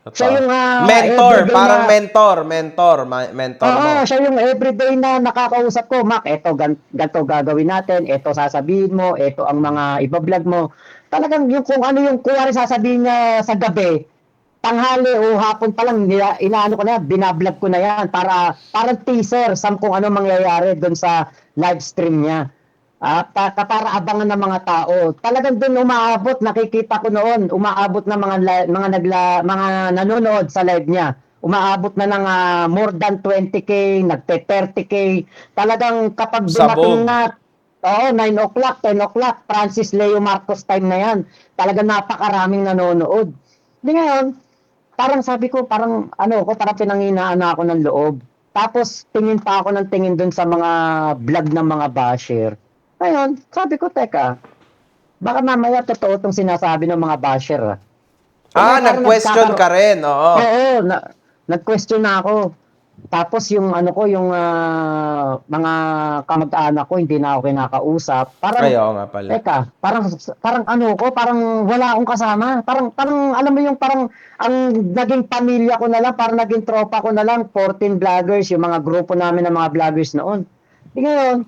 Siya yung mentor, everyday parang na, mentor mo. siya yung everyday na nakakausap ko, Mac, eto ganto gagawin natin, eto sasabihin mo, eto ang mga iba-vlog mo. Talagang yung kung ano yung kuwari sasabihin niya sa gabi, tanghali o hapon pa lang inaano ko na yan, binablog ko na yan para parang teaser sa kung ano mangyayari doon sa live stream niya. Para abangan ng mga tao. Talagang doon umaabot, nakikita ko noon, umaabot na mga nanonood sa live niya. Umaabot na ng more than 20K, nagte-30K. Talagang kapag dumating na 9 o'clock, 10 o'clock, Francis Leo Marcos time na yan. Talagang napakaraming nanonood. Di ngayon, parang sabi ko, parang pinanghinaan na ako ng loob. Tapos, tingin pa ako ng tingin dun sa mga vlog ng mga basher. Ngayon, sabi ko, teka, baka mamaya totoo itong sinasabi ng mga basher. Nag-question ka rin, oo. Oo, nag-question na ako. Tapos yung mga kamag-anak ko, hindi na ako kinakausap. Parang, nga pala. teka, parang wala akong kasama. Parang alam mo yung parang ang naging pamilya ko na lang, parang naging tropa ko na lang, 14 vloggers, yung mga grupo namin ng mga vloggers noon. E ngayon,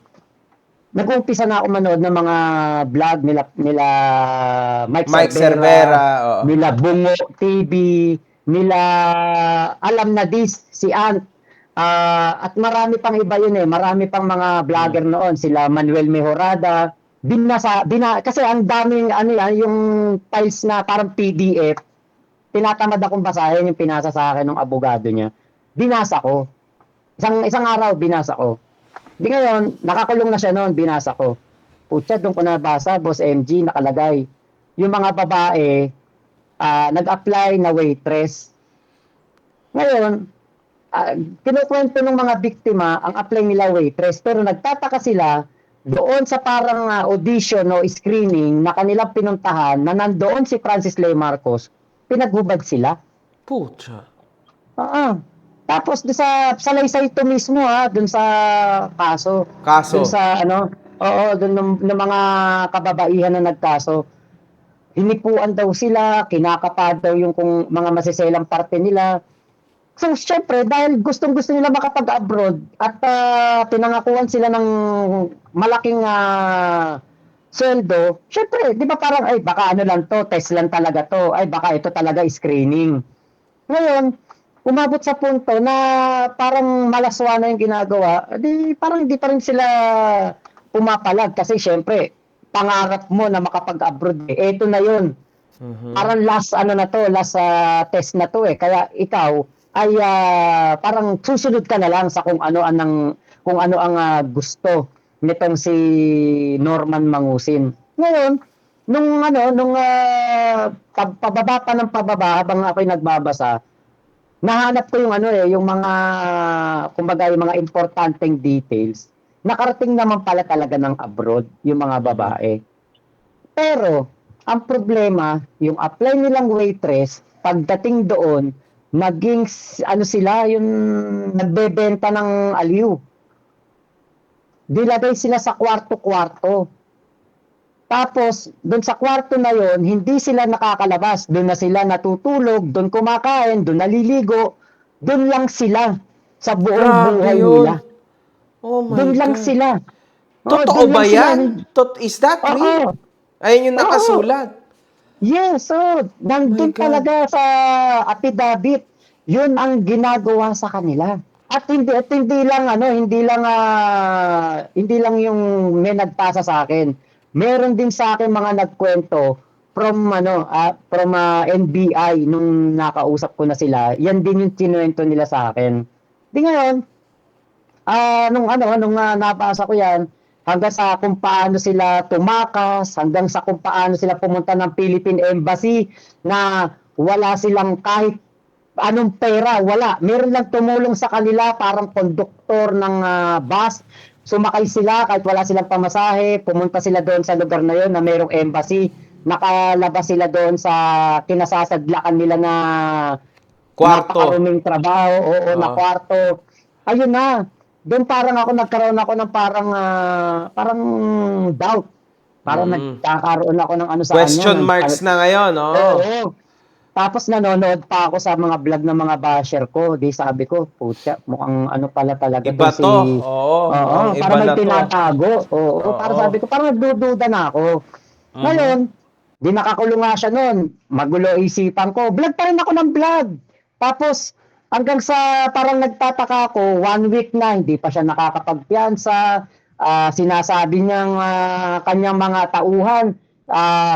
nag-umpisa na ako manood ng mga vlog nila Mike Cervera, nila Bungo TV, nila Alam na Dis, si Ant, at marami pang iba yun marami pang mga vlogger noon, sila Manuel Mejorada, kasi ang daming yung files na parang PDF, tinatamad akong basahin yung pinasa sa akin ng abogado niya, binasa ko, isang araw binasa ko. Di ngayon, nakakulong na siya noon, binasa ko. Putya, doon ko nabasa, Boss MG, nakalagay. Yung mga babae, nag-apply na waitress. Ngayon, kinukwento ng mga biktima, ang apply nila waitress, pero nagtataka sila, doon sa parang audition o screening na kanilang pinuntahan, na nandoon si Francis Leo Marcos, pinaghubad sila. Pucha. Tapos sa salaysay ito mismo doon sa kaso. Doon sa doon ng mga kababaihan na nagkaso. Hinipuan daw sila, kinakapad daw yung kung mga masiselang parte nila. So syempre dahil gustong-gusto nila makapag-abroad at pinangakuan sila ng malaking sweldo, syempre, di ba parang baka lang to, test lang talaga to, baka ito talaga screening. Ngayon, umabot sa punto na parang malaswa na yung ginagawa, parang hindi pa rin sila pumapalag kasi syempre, pangarap mo na makapag-abroad. Ito na yun. Parang last ano na to, last test na to eh. Kaya ikaw ay parang susunod ka na lang sa kung ano ang gusto nitong si Norman Mangusin. Ngayon, nung pababa pa ng pababa habang ako'y nagbabasa, nahanap ko yung yung mga kumbaga yung mga importanteng details. Nakarating naman pala talaga ng abroad yung mga babae. Pero ang problema, yung apply nilang waitress, pagdating doon, naging sila, yung nagbebenta ng aliw. Dilagay sila sa kwarto-kwarto. Tapos, doon sa kwarto na yon, hindi sila nakakalabas. Doon na sila natutulog, doon kumakain, doon naliligo. Doon lang sila sa buong Grabe buhay yun. nila. Oh my Doon lang God. sila. Totoo doon ba lang sila. yan? Is that real? Oo. Ayun yung nakasulat. Yes, so nandun My God. talaga sa affidavit. Yun ang ginagawa sa kanila. At hindi lang yung may nagpasa sa akin. Meron din sa akin mga nagkwento from NBI nung nakausap ko na sila. Yan din yung kinuwento nila sa akin. Di ngayon, nung nabasa ko yan, hanggang sa kung paano sila tumakas, hanggang sa kung paano sila pumunta ng Philippine Embassy na wala silang kahit anong pera, wala. Meron lang tumulong sa kanila, parang konduktor ng bus. Sumakay sila kahit wala silang pamasahe, pumunta sila doon sa lugar na yon na mayroong embassy. Nakalabas sila doon sa kinasasadlakan nila na Kwarto. napakaruming trabaho, na kwarto. Ayun na. Doon nagkaroon ako ng parang doubt. Parang nagkakaroon ako ng sa Question kanya. marks na ngayon, Oo. Tapos nanonood pa ako sa mga vlog ng mga basher ko. Di sabi ko, putya, mukhang pala talaga Iba si... to. Oo, mukhang iba parang may na to. tinatago. Oo, para sabi ko, parang nagdududa na ako. Ngayon, di nakakulong nga siya noon. Magulo isipan ko. Vlog pa rin ako ng vlog. Tapos, hanggang sa parang nagtataka ako, 1 week na, hindi pa siya nakakapagpiyansa. Sinasabi niyang kanyang mga tauhan,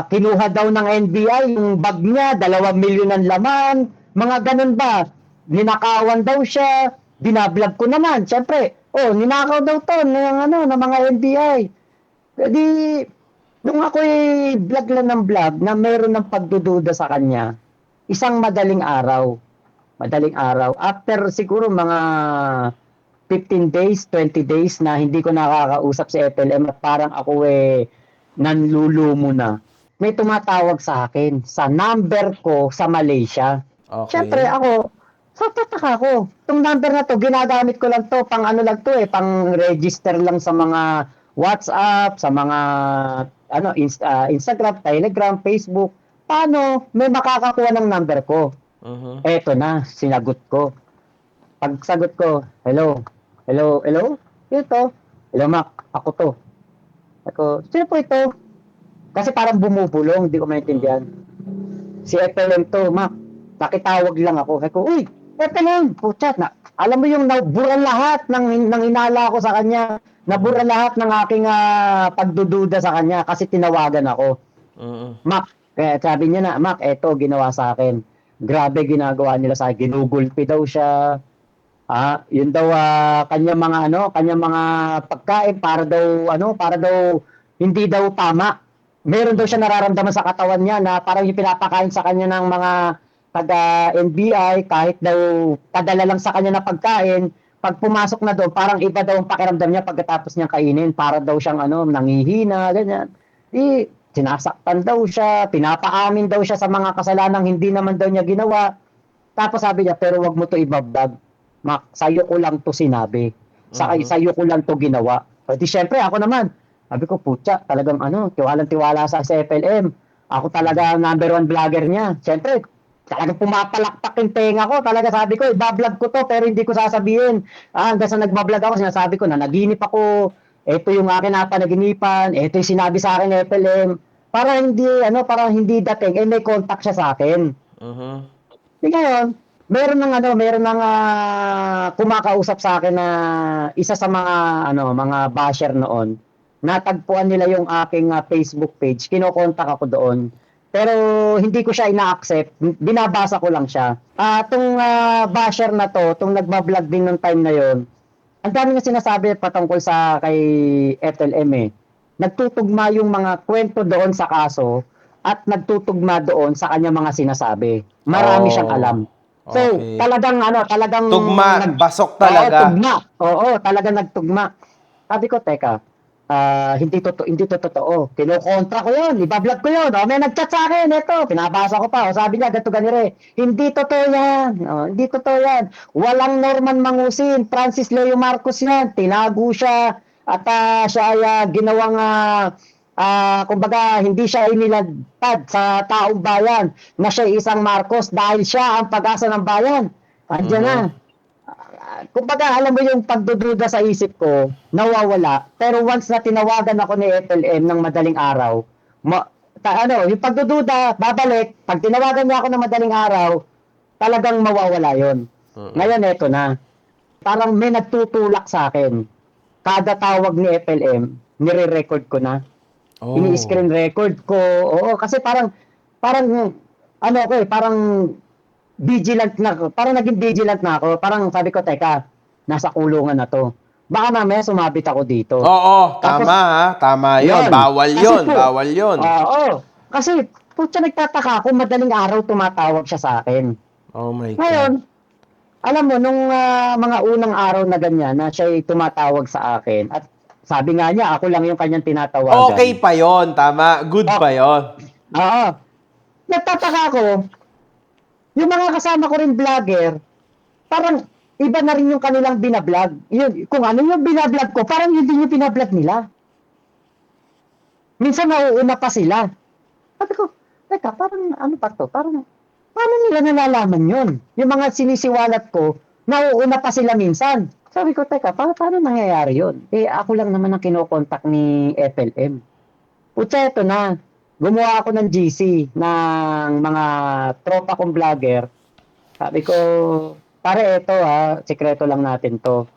kinuha daw ng NBI yung bag niya, 2 milyon ang laman, mga ganun ba? Ninakawan daw siya, binablog ko naman, syempre, ninakaw daw to ng mga NBI. Di, nung ako'y vlog lang ng vlog na meron ng pagdududa sa kanya, isang madaling araw, after siguro mga 15 days, 20 days na hindi ko nakakausap si FLM at parang ako nanlulumo na. May tumatawag sa akin sa number ko sa Malaysia. Okay. Siyempre ako, tataka ko. Itong number na to, ginagamit ko lang to, pang pang register lang sa mga WhatsApp, sa mga Instagram, Telegram, Facebook. Paano may makakakuha ng number ko? Eto na, sinagot ko. Pagsagot ko, hello? Ito. Hello, Mac. Ako to. Sino po ito? Kasi parang bumubulong, hindi ko maintindihan. Si FLM to, Mac. Nakitawag lang ako. Uy, FLM, puchat na. Alam mo yung nabura lahat ng hinala ko sa kanya. Nabura lahat ng aking pagdududa sa kanya kasi tinawagan ako. Mac, sabi niya na, Mac, eto, ginawa sa akin. Grabe ginagawa nila sa akin. Ginugulpi daw siya. Yun daw kanyang mga pagkain para daw hindi daw tama. Meron daw siya nararamdaman sa katawan niya na parang yung pinapakain sa kanya ng mga taga NBI kahit daw padala lang sa kanya na pagkain, pag pumasok na doon parang iba daw ang pakiramdam niya pagkatapos niyang kainin, para daw siyang nangihina, ganyan. Sinasaktan daw siya, pinapaamin daw siya sa mga kasalanang hindi naman daw niya ginawa. Tapos sabi niya, pero wag mo to ibablog. Mac, sa'yo ko lang to sinabi. Sa'yo ko lang to ginawa. Pwede syempre, ako naman. Sabi ko, putya, talagang tiwalang-tiwala sa FLM. Ako talaga number 1 vlogger niya. Syempre, talagang pumapalakpak yung tenga ko. Talaga sabi ko, ibablog ko to, pero hindi ko sasabihin. Hanggang sa nagbablog ako, sinasabi ko na naginip ako. Ito yung akin na panaginipan. Ito yung sinabi sa akin ng FLM. Para hindi dating, may contact siya sa akin. Ngayon, meron ng kumakausap sa akin na isa sa mga basher noon. Natagpuan nila yung aking Facebook page. Kinokontak ako doon. Pero hindi ko siya ina-accept. Binabasa ko lang siya. Itong basher na to, itong nagbablog din ng time na yon, ang dami nga sinasabi patungkol sa kay FLM eh. Nagtutugma yung mga kwento doon sa kaso at nagtutugma doon sa kanya mga sinasabi. Marami siyang alam. So, Okay. talagang Tugma, basok talaga. Oo, tugma. Oo, talagang nagtugma. Sabi ko, teka, hindi to totoo. Kinukontra ko 'yon, iba-vlog ko 'yon. May nag-chat sa akin, ito, pinabasa ko pa. Sabi niya, ganito ganire. Hindi totoo 'yan. Hindi totoo 'yan. Walang Norman Mangusin, Francis Leo Marcos 'yan. Tinago siya at siya ay ginawang kumbaga hindi siya iniladpad sa taong bayan na siya isang Marcos dahil siya ang pag-asa ng bayan. Andiyan na. Kumbaga, alam mo yung pagdududa sa isip ko, nawawala. Pero once na tinawagan ako ni FLM ng madaling araw, yung pagdududa, babalik. Pag tinawagan niya ako ng madaling araw, talagang mawawala yon. Ngayon, eto na. Parang may nagtutulak sa akin. Kada tawag ni FLM, nire-record ko na. Ini-screen record ko. Oo, kasi parang vigilant na ako. Parang naging vigilant na ako. Parang sabi ko, teka, nasa kulungan na to. Baka mamaya sumabit ako dito. Oo, tama ha. Tama yun. Yun. Bawal Kasi yun. po, Bawal yun. Oo. Kasi, putya, nagtataka ako, madaling araw tumatawag siya sa akin. Oh my Ngayon, God. alam mo, nung mga unang araw na ganyan, na siya tumatawag sa akin, at sabi nga niya, ako lang yung kanyang tinatawagan. Okay pa yon, tama. Good pa yon. Oo. Nagtataka ako, yung mga kasama ko rin vlogger, parang iba na rin yung kanilang binablog. Yun, kung ano yung binablog ko, parang yun din yung binablog nila. Minsan nauuna pa sila. Sabi ko, teka, parang ano pa to? Parang, paano nila nalalaman yun? Yung mga sinisiwalat ko, nauuna pa sila minsan. Sabi ko, teka, paano nangyayari yun? Ako lang naman ang kinokontak ni FLM. Putya, ito na. Gumawa ako ng GC ng mga tropa kong vlogger. Sabi ko, pare, ito sikreto lang natin to.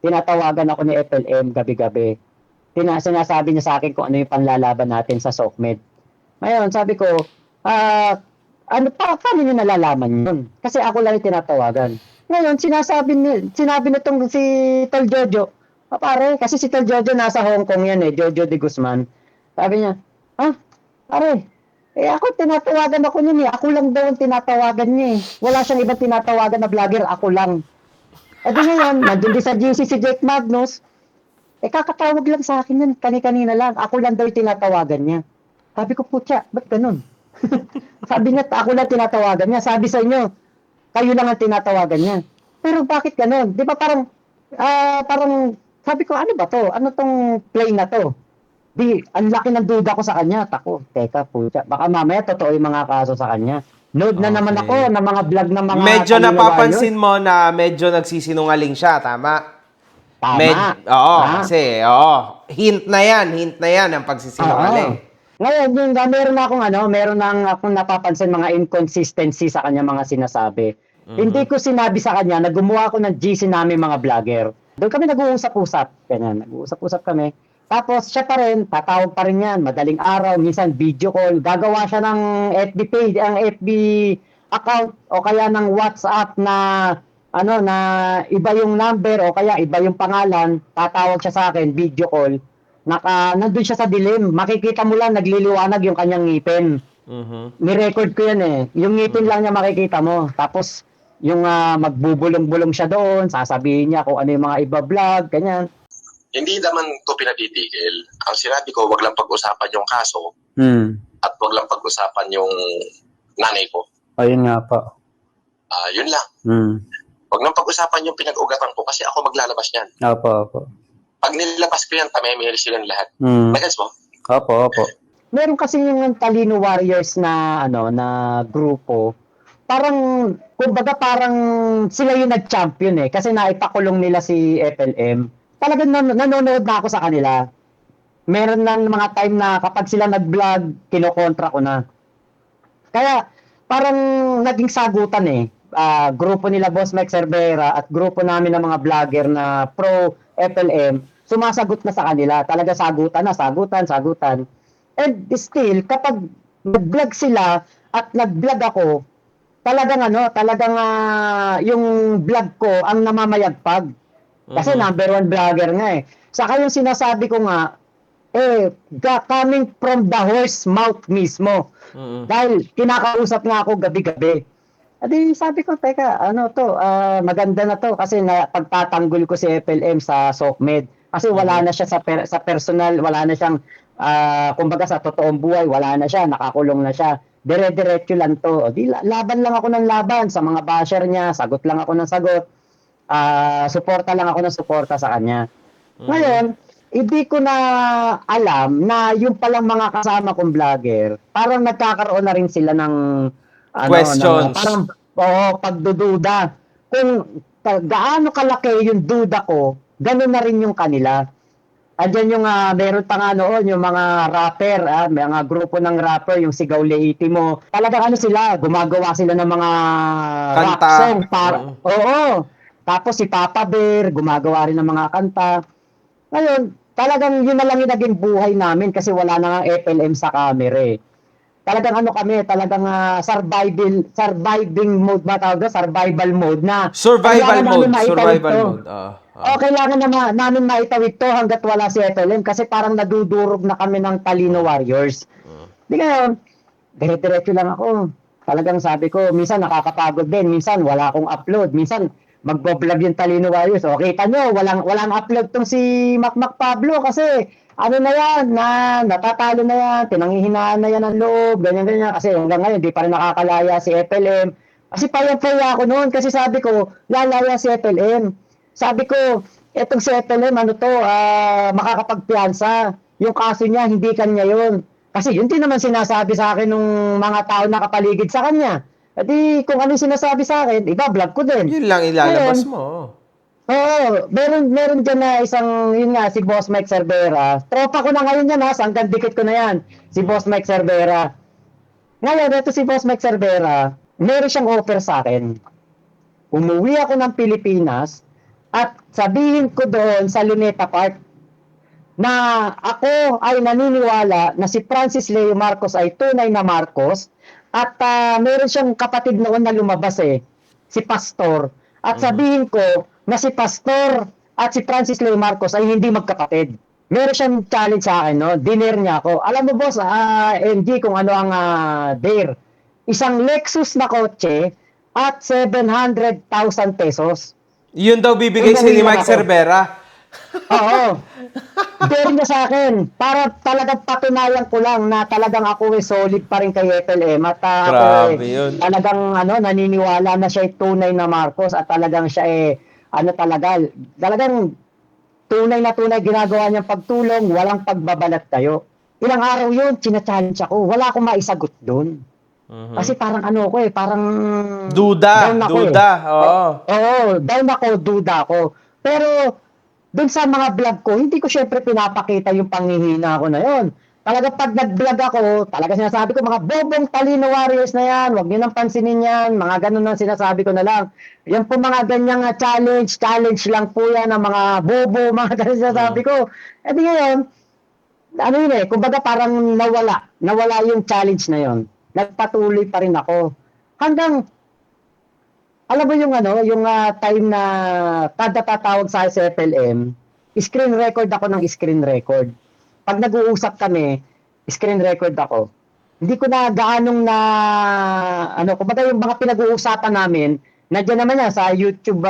Tinatawagan ako ni FLM gabi-gabi. Sinasabi niya sa akin kung ano yung panlalaban natin sa SOCMED. Ngayon, sabi ko, paano niyo nalalaman yun? Kasi ako lang yung tinatawagan. Ngayon, sinabi nitong si Tol Jojo, pare, kasi si Tol Jojo nasa Hong Kong yan Jojo de Guzman. Sabi niya, pare, ako tinatawagan ako niya Ako lang daw ang tinatawagan niya Wala siyang ibang tinatawagan na vlogger, ako lang. Di ngayon, nandun din sa GC si Jake Magnus, kakatawag lang sa akin yan, kani-kanina lang. Ako lang daw yung tinatawagan niya. Sabi ko, putya, ba't ganun? Sabi niya, ako lang tinatawagan niya. Sabi sa inyo, kayo lang ang tinatawagan niya. Pero bakit ganun? Di ba parang, sabi ko, ano ba to? Ano tong play na to? Ang laki ng duda ko sa kanya. Tako, teka, putya. Baka mamaya totoo yung mga kaso sa kanya. Nood na naman ako ng mga vlog ng mga Medyo Talino napapansin Warriors. mo na medyo nagsisinungaling siya, tama? Tama. Kasi, hint na yan ang pagsisinungaling. Ngayon, meron akong napapansin mga inconsistency sa kanya mga sinasabi. Hindi ko sinabi sa kanya na gumawa ako ng GC namin mga vlogger. Doon kami nag-uusap-usap. Ganyan, nag-uusap-usap kami. Tapos siya pa rin, tatawag pa rin yan, madaling araw, minsan video call, gagawa siya ng FB page, ang FB account o kaya ng WhatsApp na iba yung number o kaya iba yung pangalan, tatawag siya sa akin, video call. Nandun siya sa dilim, makikita mo lang nagliliwanag yung kanyang ngipin. Ni-record ko yan Yung ngipin lang niya makikita mo. Tapos yung magbubulong-bulong siya doon, sasabihin niya kung ano yung mga iba vlog, ganyan. Hindi naman ko pinatitigil. Ang sinabi ko, wag lang pag-usapan yung kaso at wag lang pag-usapan yung nanay ko. Ayun nga po. Yun lang. Wag lang pag-usapan yung pinag-ugatan ko kasi ako maglalabas niyan. Opo. Pag nilabas ko yan, tamemili silang lahat. Nagets mo? Opo. Meron kasi yung Talino Warriors na grupo. Parang sila yung nag-champion kasi naipakulong nila si FLM. Talagang nanonood na ako sa kanila. Meron ng mga time na kapag sila nag-vlog, kinokontra ko na. Kaya parang naging sagutan grupo nila Boss Mike Cervera at grupo namin ng mga vlogger na pro FLM, sumasagot na sa kanila. Talaga sagutan. And still, kapag nag-vlog sila at nag-vlog ako, talagang yung vlog ko ang namamayagpag. Kasi number 1 vlogger nga eh. Saka yung sinasabi ko nga, coming from the horse mouth mismo. Dahil kinakausap nga ako gabi-gabi. At sabi ko, teka, maganda na to kasi pagtatanggol ko si FLM sa SOCMED. Kasi wala na siya sa personal, wala na siyang, kumbaga sa totoong buhay, wala na siya, nakakulong na siya. Dire-diretso lang to. Laban lang ako ng laban sa mga basher niya, sagot lang ako ng sagot. Suporta lang ako ng suporta sa kanya. Ngayon, hindi ko na alam na yung palang mga kasama kong vlogger, parang nagkakaroon na rin sila ng Questions. parang pagdududa. Kung gaano kalaki yung duda ko, gano'n na rin yung kanila. Andiyan yung meron pa nga noon yung mga rapper, mga grupo ng rapper, yung Sigaw Leitimo. Talagang sila, gumagawa sila ng mga rap Kanta. song. Oo. Tapos si Papa Bear, gumagawa rin ng mga kanta. Ngayon, talagang yun na lang yung naging buhay namin kasi wala na nga FLM sa camera eh. Talagang talagang surviving mode ba tawag doon? Survival mode na. Survival kailangan mode. namin maitawid Survival to. mode. Kailangan namin maitawid to hanggat wala si FLM kasi parang nadudurog na kami ng Talino Warriors. Di ngayon, dire-diretso lang ako. Talagang sabi ko, minsan nakakapagod din, minsan wala akong upload, minsan magbo-vlog yung Talino Warriors. O, kita nyo, walang upload tong si Mac Pablo kasi na yan, natatalo na yan, pinanghihinaan na yan ang loob, ganyan-ganyan. Kasi hanggang ngayon, di pa rin nakakalaya si FLM. Kasi payag-paya ako noon kasi sabi ko, lalaya si FLM. Sabi ko, etong si FLM, makakapagpiyansa. Yung kaso niya, hindi kanya yun. Kasi yun din naman sinasabi sa akin ng mga tao na kapaligid sa kanya. At kung anong sinasabi sa akin, iba-vlog ko din. Yun lang ilalabas Ngayon, mo. Oo, meron dyan na yun nga, si Boss Mike Cervera. Tropa ko na ngayon yan hanggang dikit ko na yan, si Boss Mike Cervera. Ngayon, ito si Boss Mike Cervera, meron siyang offer sa akin. Umuwi ako ng Pilipinas at sabihin ko doon sa Luneta Park na ako ay naniniwala na si Francis Leo Marcos ay tunay na Marcos at meron siyang kapatid noon na lumabas si Pastor. At sabihin ko na si Pastor at si Francis Leo Marcos ay hindi magkapatid. Meron siyang challenge sa akin, no? Dinner niya ako. Alam mo boss, MG, kung ano ang dare. Isang Lexus na kotse at 700,000 pesos. Yun daw bibigay si Mike Cervera. Oo. Dare niya sa akin. Para talagang patunayan ko lang na talagang ako solid pa rin kay FLM. At ako yun. talagang naniniwala na siya tunay na Marcos at talagang siya talagang tunay na tunay ginagawa niyang pagtulong, walang pagbabalat tayo. Ilang araw yun, china-challenge ako. Wala akong maisagot doon. Kasi parang parang Duda. down ako down ako, duda ako. Pero doon sa mga vlog ko, hindi ko syempre pinapakita yung panghihina ko na yon. Talaga pag nag-vlog ako, talaga sinasabi ko, mga bobong Talino Warriors na yan, huwag nyo nang pansinin yan, mga ganun ang sinasabi ko na lang. Yan po mga ganyang challenge lang po yan ng mga bobo, mga ganun sinasabi ko. E di ngayon, kumbaga parang nawala yung challenge na yon. Nagpatuloy pa rin ako. Hanggang, alam mo yung time na kada tatawag sa FLM, screen record ako ng screen record. Pag nag-uusap kami, screen record ako. Hindi ko na gaanong kumbaga yung mga pinag-uusapan namin, nandiyan naman yan sa YouTube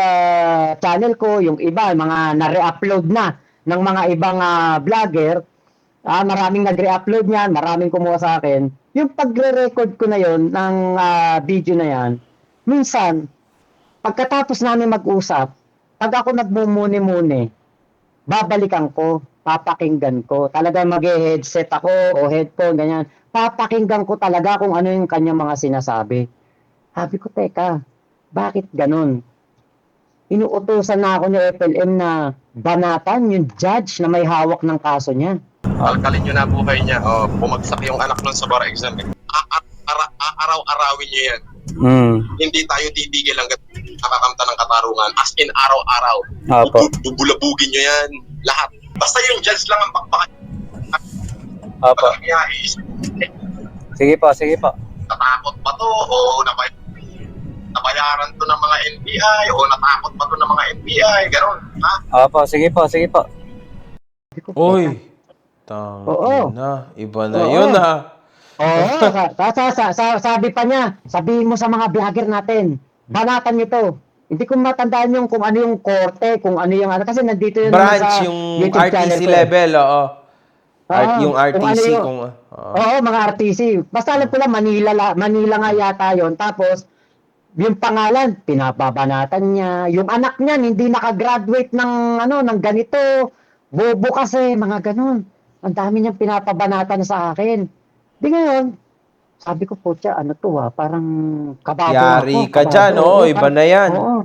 channel ko, yung iba, mga na-re-upload na ng mga ibang vlogger. Maraming nag-re-upload niyan, maraming kumuha sa akin. Yung pagre-record ko na yon ng video na yan, minsan, pagkatapos namin mag-usap, pag ako nagmumuni-muni, babalikan ko, papakinggan ko. Talagang mag-headset ako o headphone, ganyan. Papakinggan ko talaga kung ano yung kanyang mga sinasabi. Sabi ko, teka, bakit ganun? Inuutosan na ako ni FLM na banatan yung judge na may hawak ng kaso niya. Alkalin nyo na buhay niya. Bumagsak yung anak nun sa bar exam. Araw-arawin nyo yan. Hindi tayo titigil hanggang nakakamta ng katarungan. As in, araw-araw. Bubulabugin nyo yan. Lahat. Basta yung judge lang ang pakpakan. Sige po, sige po. Natakot ba to o nabayaran to ng mga NBI o natakot ba to ng mga NBI? Ganon, ha? Opo, sige po, sige po. Uy. Oo. Na, iba na Oo. yun ha. Oo, sabi pa niya, sabihin mo sa mga vlogger natin, banatan niyo to. Hindi ko matandaan yung kung ano yung korte, kung ano yung ano, kasi nandito yun naman Branch, sa yung YouTube channel RTC ko, eh. level, oo. Oo, Yung RTC, kung ano yung- kung... Oo, mga RTC. Basta alam ko lang, Manila nga yata yon. Tapos, yung pangalan, pinababanatan niya. Yung anak niya, hindi nakagraduate ng, ng ganito. Bobo kasi, mga ganun. Ang dami niyang pinapabanatan sa akin. Di ngayon, sabi ko po siya, ano to parang kababo Yari ako. ka dyan, oo, iba parang- na yan. Oo.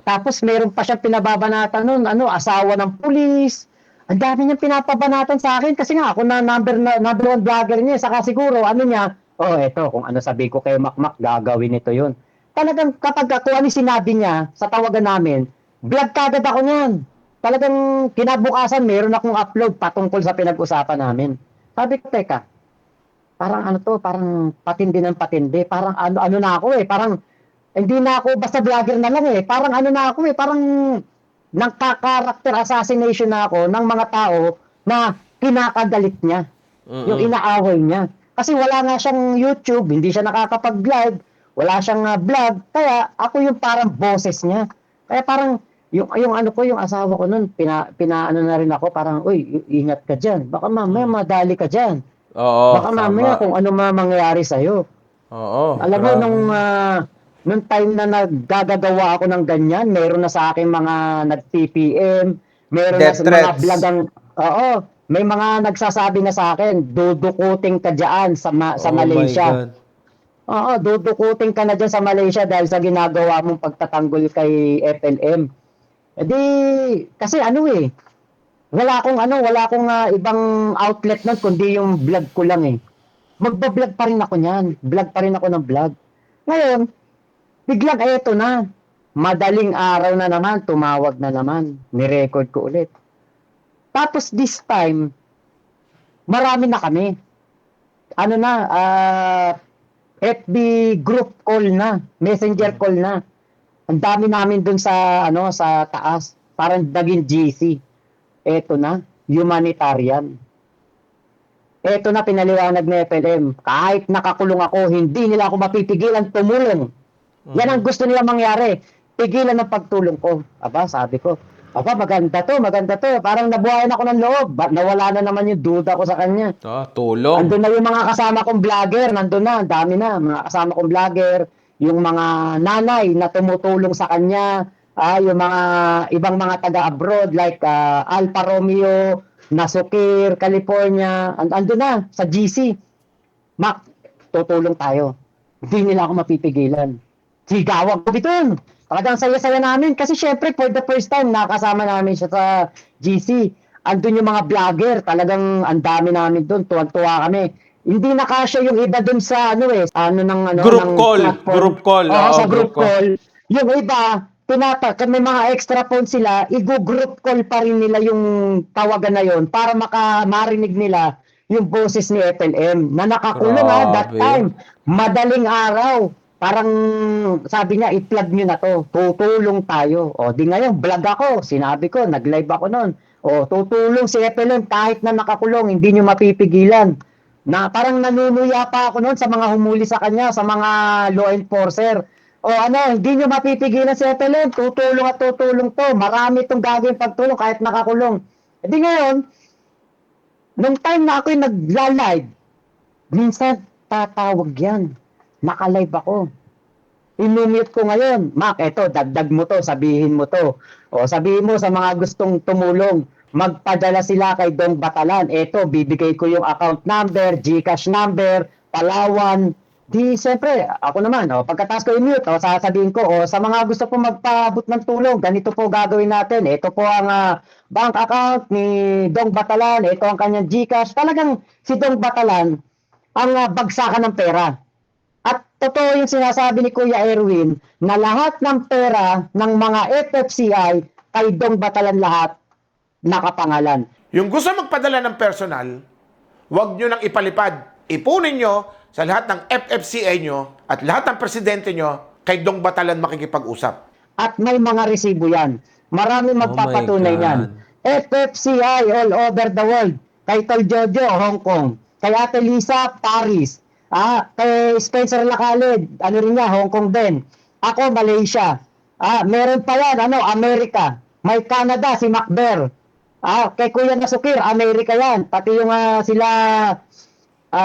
Tapos meron pa siyang pinababanatan nun, asawa ng pulis. Ang dami niyang pinapabanatan sa akin kasi nga ako na number one vlogger niya. Saka siguro, eto, kung ano sabi ko kay Makmak, gagawin nito yun. Talagang kapag kung ano sinabi niya sa tawagan namin, vlog kagad ako niyan. Talagang kinabukasan, meron akong upload patungkol sa pinag-usapan namin. Sabi ko, teka, parang patindi ng patindi. Parang ano na ako parang hindi na ako basta vlogger na lang Parang ano na ako parang nagka-character assassination na ako ng mga tao na kinakagalit niya. Yung inaaway niya. Kasi wala nga siyang YouTube, hindi siya nakakapag-live, wala siyang vlog, kaya ako yung parang boses niya. Kaya parang yung yung asawa ko noon, pinaano na rin ako, parang, uy, ingat ka diyan. Baka mamaya madali ka diyan. Oo, Baka mamaya kung ano mangyayari sa'yo. Oo, Alam mo, grabe. nung time na naggagawa ako ng ganyan, meron na sa akin mga nag-TPM, meron Death na mga threats. vlogang, may mga nagsasabi na sa akin, dudukuting ka dyan sa Oh Malaysia. my God. Oo, dudukuting ka na dyan sa Malaysia dahil sa ginagawa mong pagtatanggol kay FLM. Kasi wala akong ibang outlet nun kundi yung vlog ko lang Magba-vlog pa rin ako niyan. Vlog pa rin ako ng vlog. Ngayon, biglang eto na. Madaling araw na naman, tumawag na naman. Ni-record ko ulit. Tapos this time, marami na kami. FB group call na. Messenger call na. Ang dami namin dun sa taas. Parang naging GC. Eto na, humanitarian. Eto na pinaliwanag ni FLM. Kahit nakakulong ako, hindi nila ako mapipigilan tumulong. Yan ang gusto nila mangyari. Pigilan ng pagtulong ko. Sabi ko, maganda to. Parang nabuhayan ako ng loob. Nawala na naman yung duda ko sa kanya. Tulong. Andun na yung mga kasama kong vlogger. Nandun na, dami na. Mga kasama kong vlogger. Yung mga nanay na tumutulong sa kanya. Yung mga ibang mga taga-abroad like Alfa Romeo, Nasukir, California, andun na, sa GC. Mac, tutulong tayo. Hindi nila ako mapipigilan. Sigawag ko bitun. Talagang saya-saya namin. Kasi syempre, for the first time, nakasama namin siya sa GC. Andun yung mga vlogger. Talagang ang dami namin dun. Tuwag-tuwa kami. Hindi na kasya yung iba dun sa Group ng call. platform. Group call. Oo, Oo, sa group call. Yung iba, may mga extra phone sila, i-group call pa rin nila yung tawagan na yon para marinig nila yung boses ni FLM na nakakulong that Grabe. time. Madaling araw. Parang sabi niya, i-plug nyo na to. Tutulong tayo. Di ngayon, vlog ako. Sinabi ko, nag-live ako noon. Tutulong si FLM kahit na nakakulong, hindi nyo mapipigilan. Na parang nanunuya pa ako noon sa mga humuli sa kanya, sa mga law enforcer. Hindi nyo mapipigilan si FLM, tutulong at tutulong to. Marami itong gagawin pagtulong kahit nakakulong. Ngayon, nung time na ako'y nagla-live, minsan tatawag yan. Naka-live ako. Inumute ko ngayon. Mac, eto, dagdag mo to, sabihin mo to. Sabihin mo sa mga gustong tumulong, magpadala sila kay Dong Batalan. Eto, bibigay ko yung account number, GCash number, Palawan. Siyempre, ako naman, pagkatapos ko i-mute, sasabihin ko, sa mga gusto po magpaabot ng tulong, ganito po gagawin natin. Ito po ang bank account ni Dong Batalan, ito ang kanyang GCash. Talagang si Dong Batalan ang bagsakan ng pera. At totoo yung sinasabi ni Kuya Erwin na lahat ng pera ng mga FFCI kay Dong Batalan lahat nakapangalan. Yung gusto magpadala ng personal, huwag nyo nang ipalipad. Ipunin nyo sa lahat ng FFCA nyo at lahat ng presidente nyo, kay Dong Batalan makikipag-usap. At may mga resibo yan. Marami magpapatunay God. yan. FFCI all over the world. Kay Tol Jojo, Hong Kong. Kay Ate Lisa, Paris. Kay Spencer Lacaled, ano rin niya, Hong Kong din. Ako, Malaysia. Meron pa yan, Amerika. May Canada, si Macber. Kay Kuya Nasukir, Amerika yan. Pati yung sila,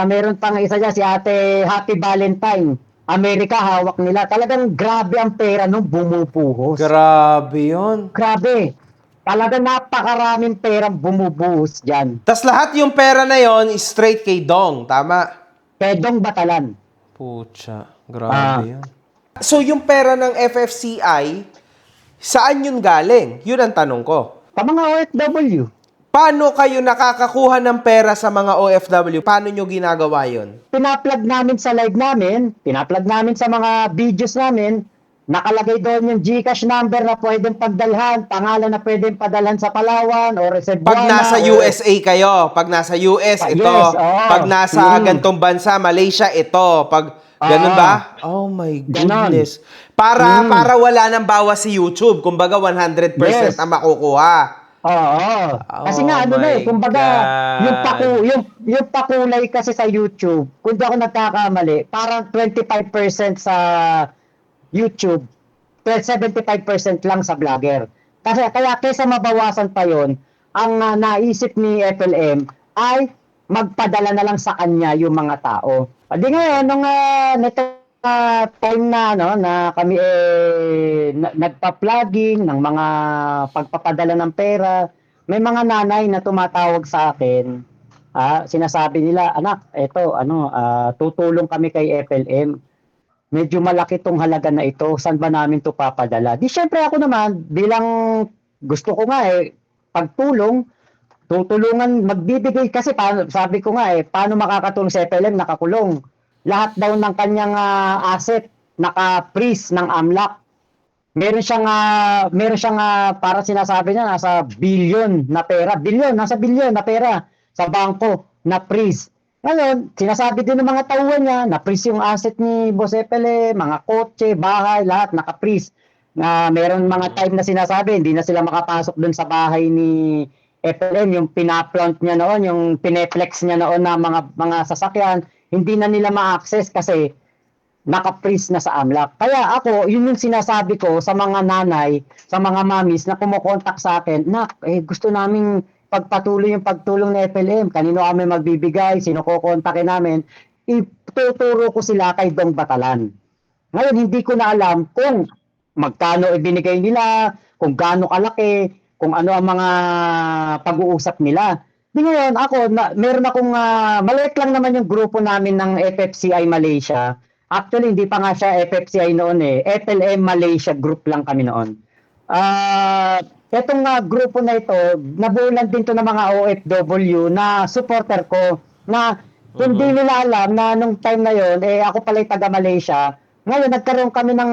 meron pang isa dyan, si Ate Happy Valentine. Amerika, hawak nila. Talagang grabe ang pera nung bumubuhos. Grabe yun. Grabe. Talagang napakaraming perang bumubuhos dyan. Tas lahat yung pera na yon is straight kay Dong. Tama? Pedong Batalan. Pucha. Grabe yun. So yung pera ng FFCI, saan yun galing? Yun ang tanong ko. Sa mga OFW. Paano kayo nakakakuha ng pera sa mga OFW? Paano nyo ginagawa yun? Pinaplug namin sa live namin, pinaplug namin sa mga videos namin, nakalagay doon yung GCash number na pwedeng pagdalhan, pangalan na pwedeng padalhan sa Palawan or Cebuana. Pag nasa USA kayo, pag nasa US, ito. Yes, oo. Pag nasa gantong bansa, Malaysia, ito. Pag ganun ba? Oh my goodness. Para wala nang bawas si YouTube. Kumbaga 100% Yes. ang makukuha. Oo. Kasi nga ano na my kumbaga God. yung pakulay kasi sa YouTube, kung di ako nagkakamali, parang 25% sa YouTube, 75% lang sa vlogger. Kasi kaya kaysa mabawasan pa yon, ang naisip ni FLM ay magpadala na lang sa kanya yung mga tao. Di ngayon nung time na na kami nagpa-plugging ng mga pagpapadala ng pera, may mga nanay na tumatawag sa akin. Sinasabi nila, anak, eto tutulong kami kay FLM. Medyo malaki tong halaga na ito. Saan ba namin to papadala? Di syempre ako naman bilang gusto ko nga pagtulong, tutulungan, magbibigay kasi sabi ko nga paano makakatulong sa FLM nakakulong. Lahat daw ng kanyang asset naka-freeze ng AMLAC. Meron siyang para sinasabi niya nasa billion na pera. Nasa billion na pera sa bangko na freeze. Ngayon, sinasabi din ng mga tauhan niya na freeze yung asset ni Boss FLM, mga kotse, bahay, lahat naka-freeze. Meron mga time na sinasabi hindi na sila makapasok doon sa bahay ni FLM, yung pinaplant niya noon, yung pineflex niya noon na mga sasakyan, hindi na nila ma-access kasi naka-freeze na sa AMLAC. Kaya ako, yun yung sinasabi ko sa mga nanay, sa mga mamis na kumukontak sa akin, gusto naming pagpatuloy yung pagtulong ni FLM, kanino kami magbibigay, sino kukontakin namin, ituturo ko sila kay Dong Batalan. Ngayon, hindi ko na alam kung magkano ibinigay nila, kung gaano kalaki, kung ano ang mga pag-uusap nila. Di ngayon, meron akong, maliit lang naman yung grupo namin ng FFCI Malaysia. Actually, hindi pa nga siya FFCI noon FLM Malaysia group lang kami noon. Itong grupo na ito, nabulan din to ng mga OFW na supporter ko na hindi nila alam na nung time na yon ako pala'y taga Malaysia. Ngayon, nagkaroon kami ng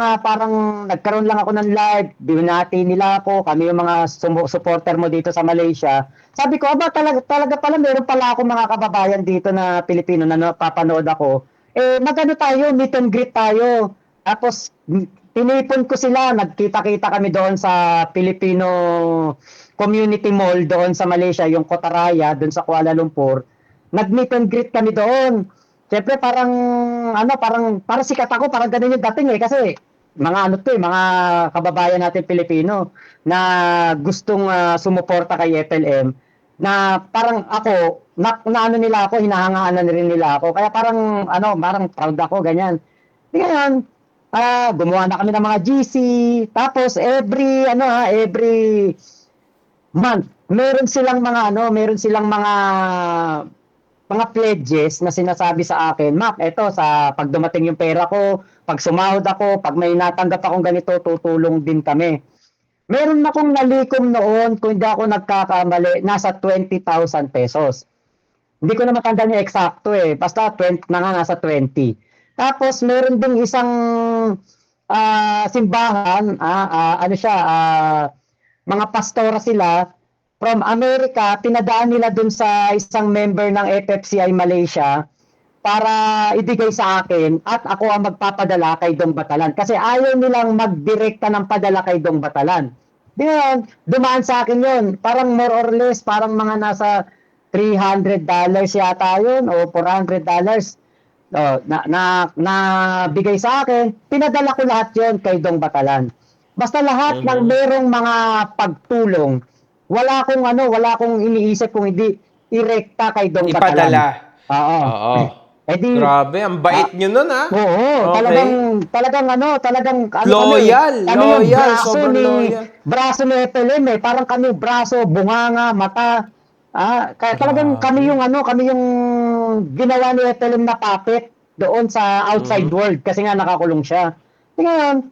nagkaroon lang ako ng live, binati nila ako, kami yung mga supporter mo dito sa Malaysia. Sabi ko, talaga pala, meron pala ako mga kababayan dito na Pilipino na napapanood ako. Magano tayo, meet and greet tayo. Tapos, pinipon ko sila, nagkita-kita kami doon sa Filipino Community Mall doon sa Malaysia, yung Kotaraya, doon sa Kuala Lumpur. Nag-meet and greet kami doon. Siyempre parang sikat ako, parang ganun yung dating kasi mga mga kababayan natin Pilipino na gustong sumuporta kay FLM na parang ako ano nila ako, hinahangaan na rin nila ako. Kaya parang proud ako ganyan. Ngayon, gumawa na kami ng mga GC, tapos every month meron silang mga pledges na sinasabi sa akin, Mac, eto sa pag dumating yung pera ko, pag sumahod ako, pag may natanggap akong ganito, tutulong din kami. Meron akong nalikom noon, kung hindi ako nagkakamali, nasa 20,000 pesos. Hindi ko na matandaan yung eksakto basta 20 na nga, nasa 20. Tapos meron ding isang simbahan, mga pastora sila, from America, pinadaan nila dun sa isang member ng FFCI Malaysia, para ibigay sa akin at ako ang magpapadala kay Dong Batalan. Kasi ayaw nilang magdirekta ng padala kay Dong Batalan. Di yun, dumaan sa akin yun. Parang more or less, parang mga nasa $300 yata yun o $400. Na bigay sa akin, pinadala ko lahat yun kay Dong Batalan. Basta lahat ng merong mga pagtulong, wala akong iniisip kung hindi irekta kay Dong Batalan. Ipadala. Oo. Oo. Eh di, Grabe, ang bait nyo nun, ha? oo, Okay. talagang Loyal, kami yung loyal, braso sobrang ni loyal. braso ni FLM eh, parang kami braso, bunganga, mata. Kaya talagang kami yung ginawa ni FLM na puppet doon sa outside world kasi nga nakakulong siya. Ngayon,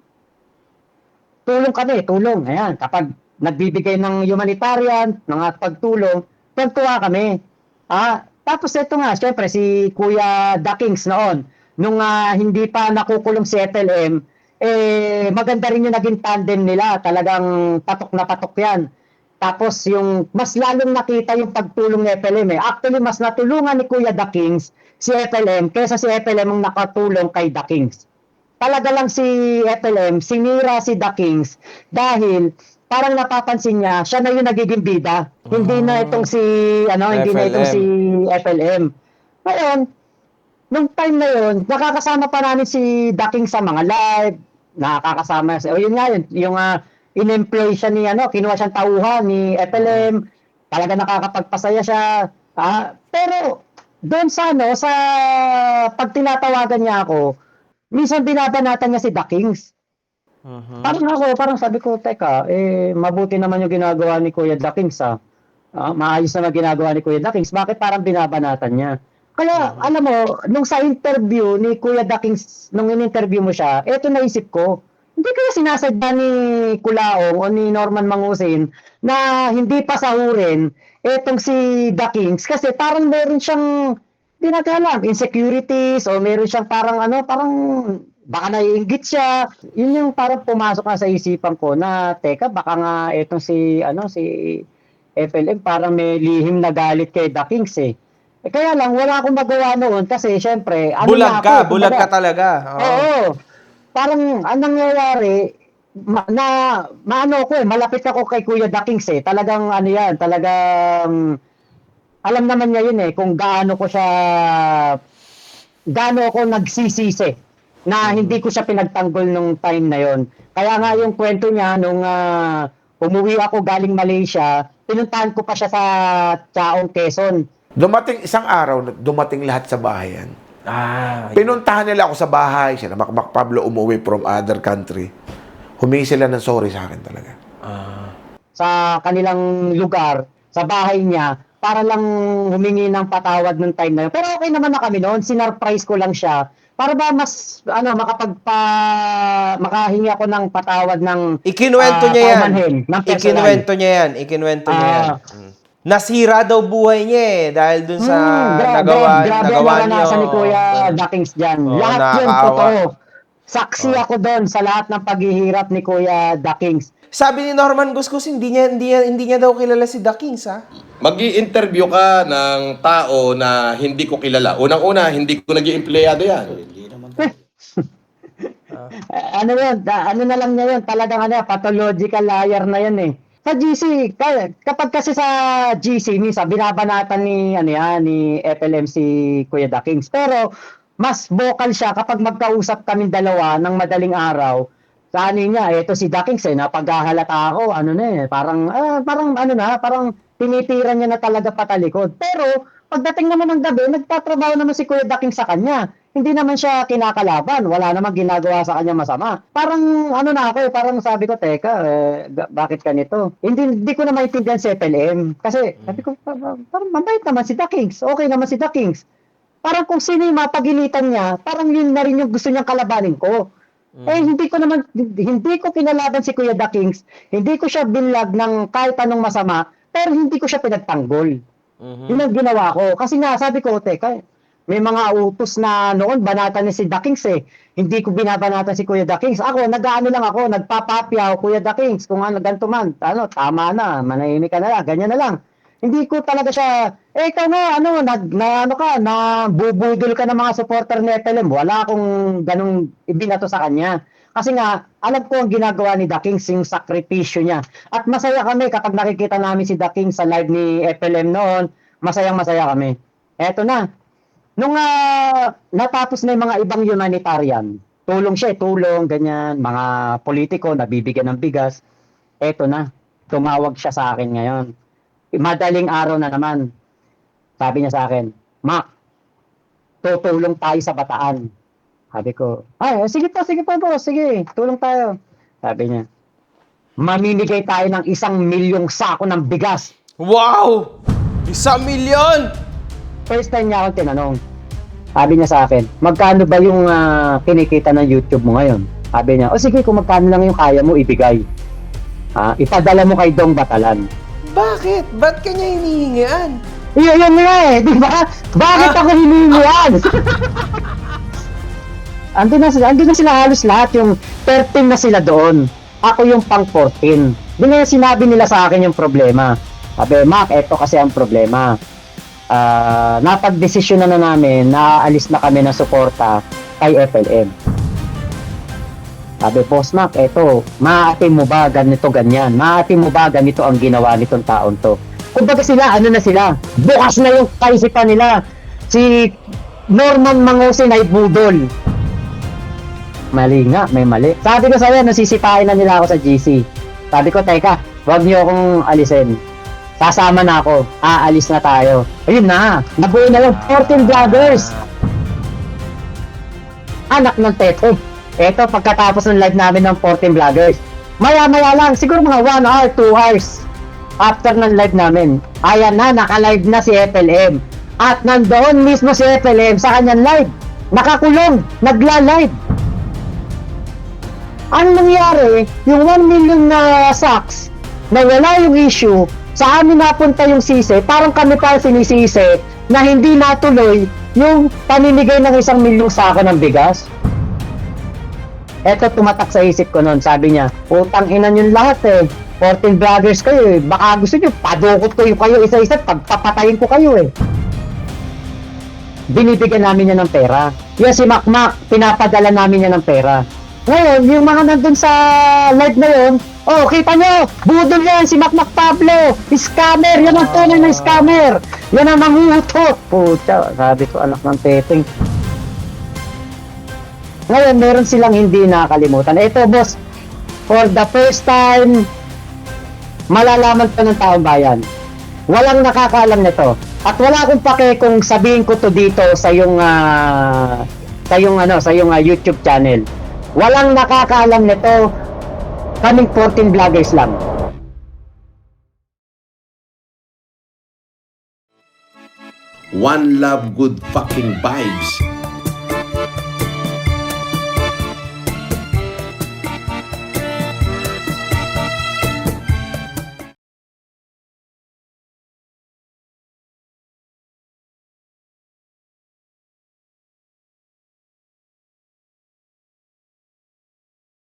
tulong. Ayan, kapag nagbibigay ng humanitarian, ng pagtulong, tuwa kami. Tapos ito nga, syempre si Kuya Dakings noon, nung hindi pa nakukulong si FLM, maganda rin yung naging tandem nila. Talagang patok na patok yan. Tapos yung mas lalong nakita yung pagtulong ni FLM eh. Actually, mas natulungan ni Kuya Dakings si FLM kaysa si FLM ang nakatulong kay Dakings. Talaga lang si FLM, sinira si Dakings dahil parang napapansin niya, siya na yung nagiging bida. Hindi na itong si FLM. Ngayon, nung time na yun, nakakasama pa namin si Daking sa mga live, nakakasama yun nga yun, yung in-employ siya ni kinuha siyang tauhan ni FLM, talaga nakakapagpasaya siya. Pero doon sa pag tinatawagan niya ako, minsan binabanatan niya si Dakings. Parang sabi ko, teka, mabuti naman yung ginagawa ni Kuya Dakings, maayos naman ginagawa ni Kuya Dakings, bakit parang binabanatan niya? Kaya, alam mo, nung sa interview ni Kuya Dakings, nung in-interview mo siya, eto naisip ko, hindi kaya sinasadya ni Kulaong o ni Norman Mangusin na hindi pa sahurin etong si Dakings kasi parang meron siyang, hindi natin alam, insecurities o meron siyang parang baka naiinggit siya. Yun yung parang pumasok na sa isipan ko na, teka, baka nga etong si FLM parang may lihim na galit kay Dakings eh. Kaya lang, wala akong magawa noon kasi syempre, Bulag ka talaga. Oo. Parang anong nangyayari, malapit ako kay Kuya Dakings eh. Talagang alam naman niya yun eh, kung gaano ako nagsisisi na hindi ko siya pinagtanggol nung time na yon. Kaya nga yung kwento niya, nung umuwi ako galing Malaysia, pinuntahan ko pa siya sa Chaong, Quezon. Dumating isang araw, dumating lahat sa bahayan. Pinuntahan nila ako sa bahay. Sila Mac Pablo umuwi from other country. Humingi sila ng sorry sa akin talaga. Sa kanilang lugar, sa bahay niya, para lang humingi ng patawad nung time na yun. Pero okay naman na kami noon. Sinurprise ko lang siya. Para ba mas, makahingi ako ng patawad ng Ikinuwento niya yan. paumanhin, ng personal. Ikinuwento niya yan. Nasira daw buhay niya eh dahil dun sa Grabe nagawa ang niyo. naranasan ni Kuya Dakings dyan. Lahat yun nakakaawa. totoo. Saksi ako doon sa lahat ng paghihirap ni Kuya Dakings. Sabi ni Norman Gusgus, hindi niya daw kilala si Dakings, ha? Mag-i-interview ka ng tao na hindi ko kilala. Unang-una, hindi ko nag-i-empleyado yan. Ano na lang niya yun, talagang pathological liar na yan eh. Sa GC, kapag kasi sa GC, minsan binabanatan ni FLM si Kuya Dakings. Pero mas vocal siya kapag magkausap kaming dalawa ng madaling araw. Sa niya, eto si Dakings napaghahalata ako, parang tinitira niya na talaga patalikod. Pero pagdating naman ng gabi, nagtatrabaho naman si Kuya Dakings sa kanya. Hindi naman siya kinakalaban. Wala namang ginagawa sa kanya masama. Parang parang sabi ko, teka, bakit ganito? Hindi ko na maintindihan si FLM. Kasi sabi ko, parang mabait naman si Dakings. Okay naman si Dakings. Parang kung sino yung mapagilitan niya, parang yun na rin yung gusto niyang kalabanin ko. Hindi ko kinalaban si Kuya Dakings. Hindi ko siya binlag ng kahit anong masama, pero hindi ko siya pinagtanggol. Yun ang ginawa ko. Kasi nga, sabi ko, teka, may mga utos na noon, banatan ni si Dakings eh. Hindi ko binabanatan si Kuya Dakings. Ako, nagpapapyaw, Kuya Dakings, kung ganito man, tama na, manahimik ka na lang, ganyan na lang. Hindi ko talaga siya, ikaw nga, bubudol ka ng mga supporter ni FLM. Wala akong ganung ibinato sa kanya. Kasi nga, alam ko ang ginagawa ni The Kings, yung sakripisyo niya. At masaya kami kapag nakikita namin si The Kings sa live ni FLM noon, masayang-masaya kami. Eto na. Nung natapos na yung mga ibang humanitarian, tulong siya, tulong, ganyan, mga politiko, nabibigyan ng bigas. Eto na, tumawag siya sa akin ngayon. Madaling araw na naman. Sabi niya sa akin, Mac, tutulong tayo sa Bataan. Sabi ko, sige po, boss, sige, tulong tayo. Sabi niya, mamimigay tayo ng 1 milyong sako ng bigas. Wow! 1 milyon! First time niya ako tinanong. Sabi niya sa akin, magkano ba yung kinikita ng YouTube mo ngayon? Sabi niya, sige, kung magkano lang yung kaya mo, ibigay. Ipadala mo kay Dong Batalan. Bakit? Ba't kanya hinihingian? Yun nga di ba? Bakit ako hinihingian? Andun na sila halos lahat, yung 13 na sila doon. Ako yung pang 14. Di nga sinabi nila sa akin yung problema. Sabi, Mac, eto kasi ang problema. Napag-desisyon na namin na aalis na kami ng suporta kay FLM. Sabi, Boss Mac, eto, maaatim mo ba ganito ganyan? Maaatim mo ba ganito ang ginawa nitong taon to? Kumbaga sila, ano na sila? Bukas na yung kaisipan nila. Si Norman Mangosin ay budol. Mali nga, may mali. Sabi ko sa'yo, nasisipain na nila ako sa GC. Sabi ko, teka, wag niyo akong alisin. Sasama na ako. Aalis na tayo. Ayun na. Nabuo na yung 14 vloggers. Anak ng teto. Eto, pagkatapos ng live namin ng 14 vloggers. Maya-maya lang. Siguro mga 1 hour, 2 hours. After ng live namin. Ayan na, naka-live na si FLM. At nandoon mismo si FLM sa kanyang live. Nakakulong. Nagla-live. Ano nangyari? Yung 1 million na sacks na wala yung issue, sa amin napunta yung sisi, parang kami pa sinisisi na hindi natuloy yung pamimigay ng 1 milyong sako ng bigas. Eto, tumatak sa isip ko noon. Sabi niya, utang ina nyo lahat 14 vloggers kayo Baka gusto nyo, padukot ko yung kayo isa-isa, pagpapatayin ko kayo Binibigyan namin niya ng pera. Yan si Macmac, pinapadala namin niya ng pera. Ngayon, yung mga nandun sa live na yun, kita nyo, budol yan, si Macmac Pablo, scammer, yan ang tunay na scammer, yan ang mangutot. Pucha, sabi ko, anak ng teteng. Ngayon, meron silang hindi nakakalimutan. Ito, boss, for the first time, malalaman to ng taong bayan. Walang nakakaalam nito. At wala akong pake kung sabihin ko to dito sa yung YouTube channel. Walang nakakaalam nito. Kaming 14 vloggers lang. One love, good fucking vibes.